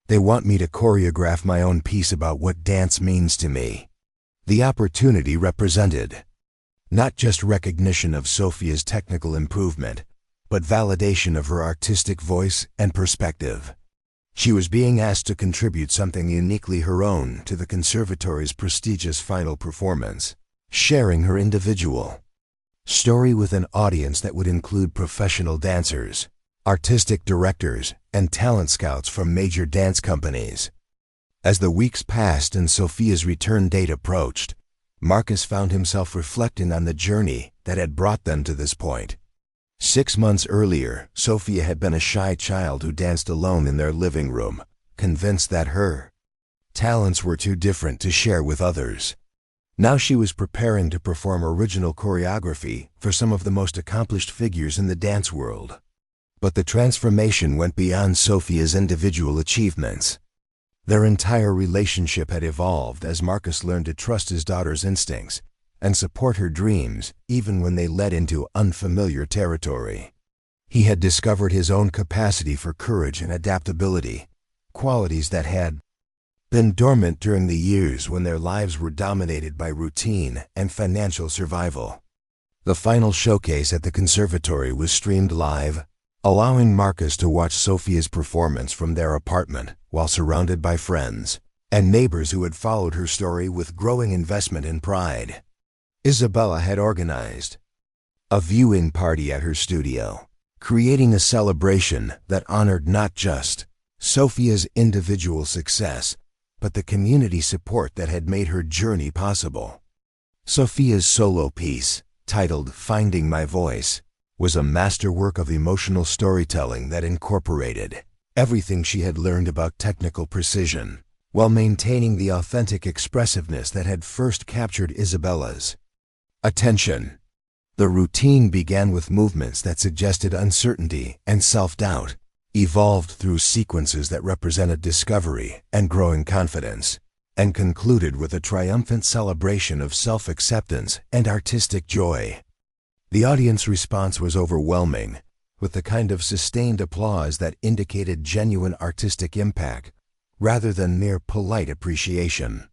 "They want me to choreograph my own piece about what dance means to me." The opportunity represented not just recognition of Sofia's technical improvement, but validation of her artistic voice and perspective. She was being asked to contribute something uniquely her own to the conservatory's prestigious final performance, sharing her individual story with an audience that would include professional dancers, artistic directors, and talent scouts from major dance companies. As the weeks passed and Sofia's return date approached, Marcus found himself reflecting on the journey that had brought them to this point. 6 months earlier, Sofia had been a shy child who danced alone in their living room, convinced that her talents were too different to share with others. Now she was preparing to perform original choreography for some of the most accomplished figures in the dance world. But the transformation went beyond Sofia's individual achievements. Their entire relationship had evolved as Marcus learned to trust his daughter's instincts and support her dreams even when they led into unfamiliar territory. He had discovered his own capacity for courage and adaptability, qualities that had been dormant during the years when their lives were dominated by routine and financial survival. The final showcase at the conservatory was streamed live, allowing Marcus to watch Sofia's performance from their apartment while surrounded by friends and neighbors who had followed her story with growing investment and pride. Isabella had organized a viewing party at her studio, creating a celebration that honored not just Sofia's individual success, but the community support that had made her journey possible. Sofia's solo piece, titled "Finding My Voice," was a masterwork of emotional storytelling that incorporated everything she had learned about technical precision, while maintaining the authentic expressiveness that had first captured Isabella's attention. The routine began with movements that suggested uncertainty and self-doubt, evolved through sequences that represented discovery and growing confidence, and concluded with a triumphant celebration of self-acceptance and artistic joy. The audience response was overwhelming, with the kind of sustained applause that indicated genuine artistic impact, rather than mere polite appreciation.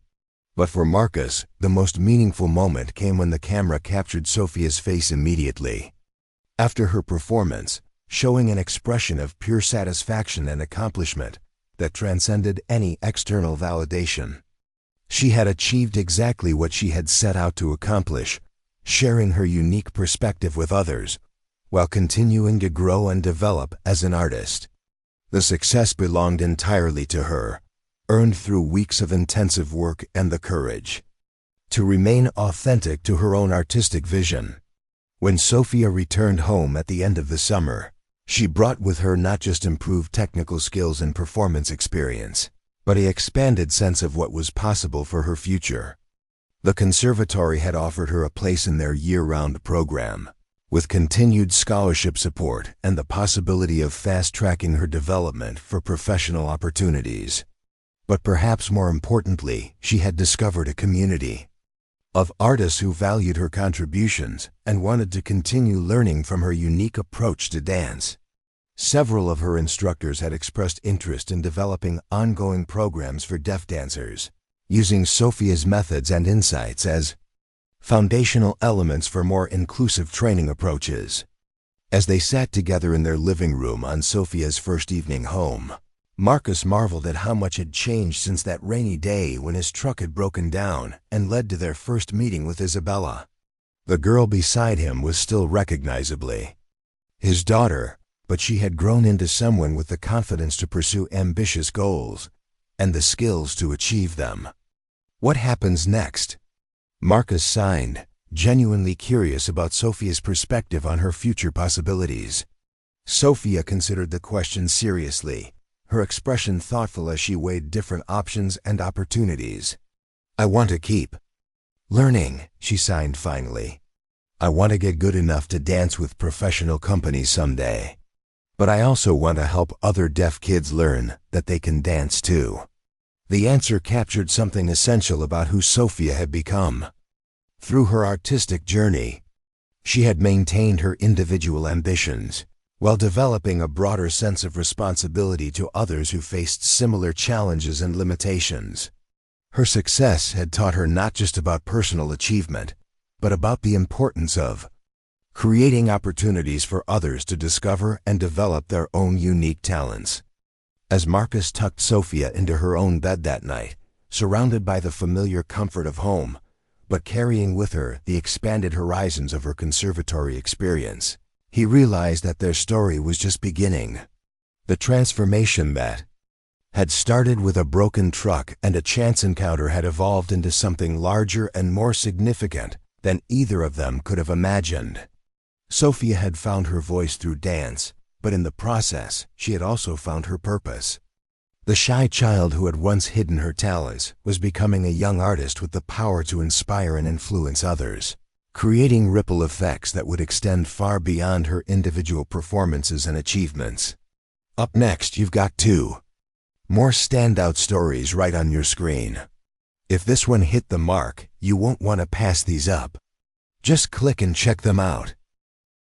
But for Marcus, the most meaningful moment came when the camera captured Sofia's face immediately after her performance, showing an expression of pure satisfaction and accomplishment that transcended any external validation. She had achieved exactly what she had set out to accomplish, sharing her unique perspective with others, while continuing to grow and develop as an artist. The success belonged entirely to her, earned through weeks of intensive work and the courage to remain authentic to her own artistic vision. When Sofia returned home at the end of the summer, she brought with her not just improved technical skills and performance experience, but an expanded sense of what was possible for her future. The conservatory had offered her a place in their year-round program, with continued scholarship support and the possibility of fast-tracking her development for professional opportunities. But perhaps more importantly, she had discovered a community of artists who valued her contributions and wanted to continue learning from her unique approach to dance. Several of her instructors had expressed interest in developing ongoing programs for deaf dancers, using Sofia's methods and insights as foundational elements for more inclusive training approaches. As they sat together in their living room on Sofia's first evening home, Marcus marveled at how much had changed since that rainy day when his truck had broken down and led to their first meeting with Isabella. The girl beside him was still recognizably his daughter, but she had grown into someone with the confidence to pursue ambitious goals and the skills to achieve them. What happens next? Marcus signed, genuinely curious about Sofia's perspective on her future possibilities. Sofia considered the question seriously, her expression thoughtful as she weighed different options and opportunities. "I want to keep learning," she signed finally. "I want to get good enough to dance with professional companies someday. But I also want to help other deaf kids learn that they can dance too." The answer captured something essential about who Sofia had become. Through her artistic journey, she had maintained her individual ambitions, while developing a broader sense of responsibility to others who faced similar challenges and limitations. Her success had taught her not just about personal achievement, but about the importance of creating opportunities for others to discover and develop their own unique talents. As Marcus tucked Sofia into her own bed that night, surrounded by the familiar comfort of home, but carrying with her the expanded horizons of her conservatory experience, he realized that their story was just beginning. The transformation that had started with a broken truck and a chance encounter had evolved into something larger and more significant than either of them could have imagined. Sofia had found her voice through dance, but in the process, she had also found her purpose. The shy child who had once hidden her talents was becoming a young artist with the power to inspire and influence others, creating ripple effects that would extend far beyond her individual performances and achievements. Up next, you've got 2 more standout stories right on your screen. If this one hit the mark, you won't want to pass these up. Just click and check them out.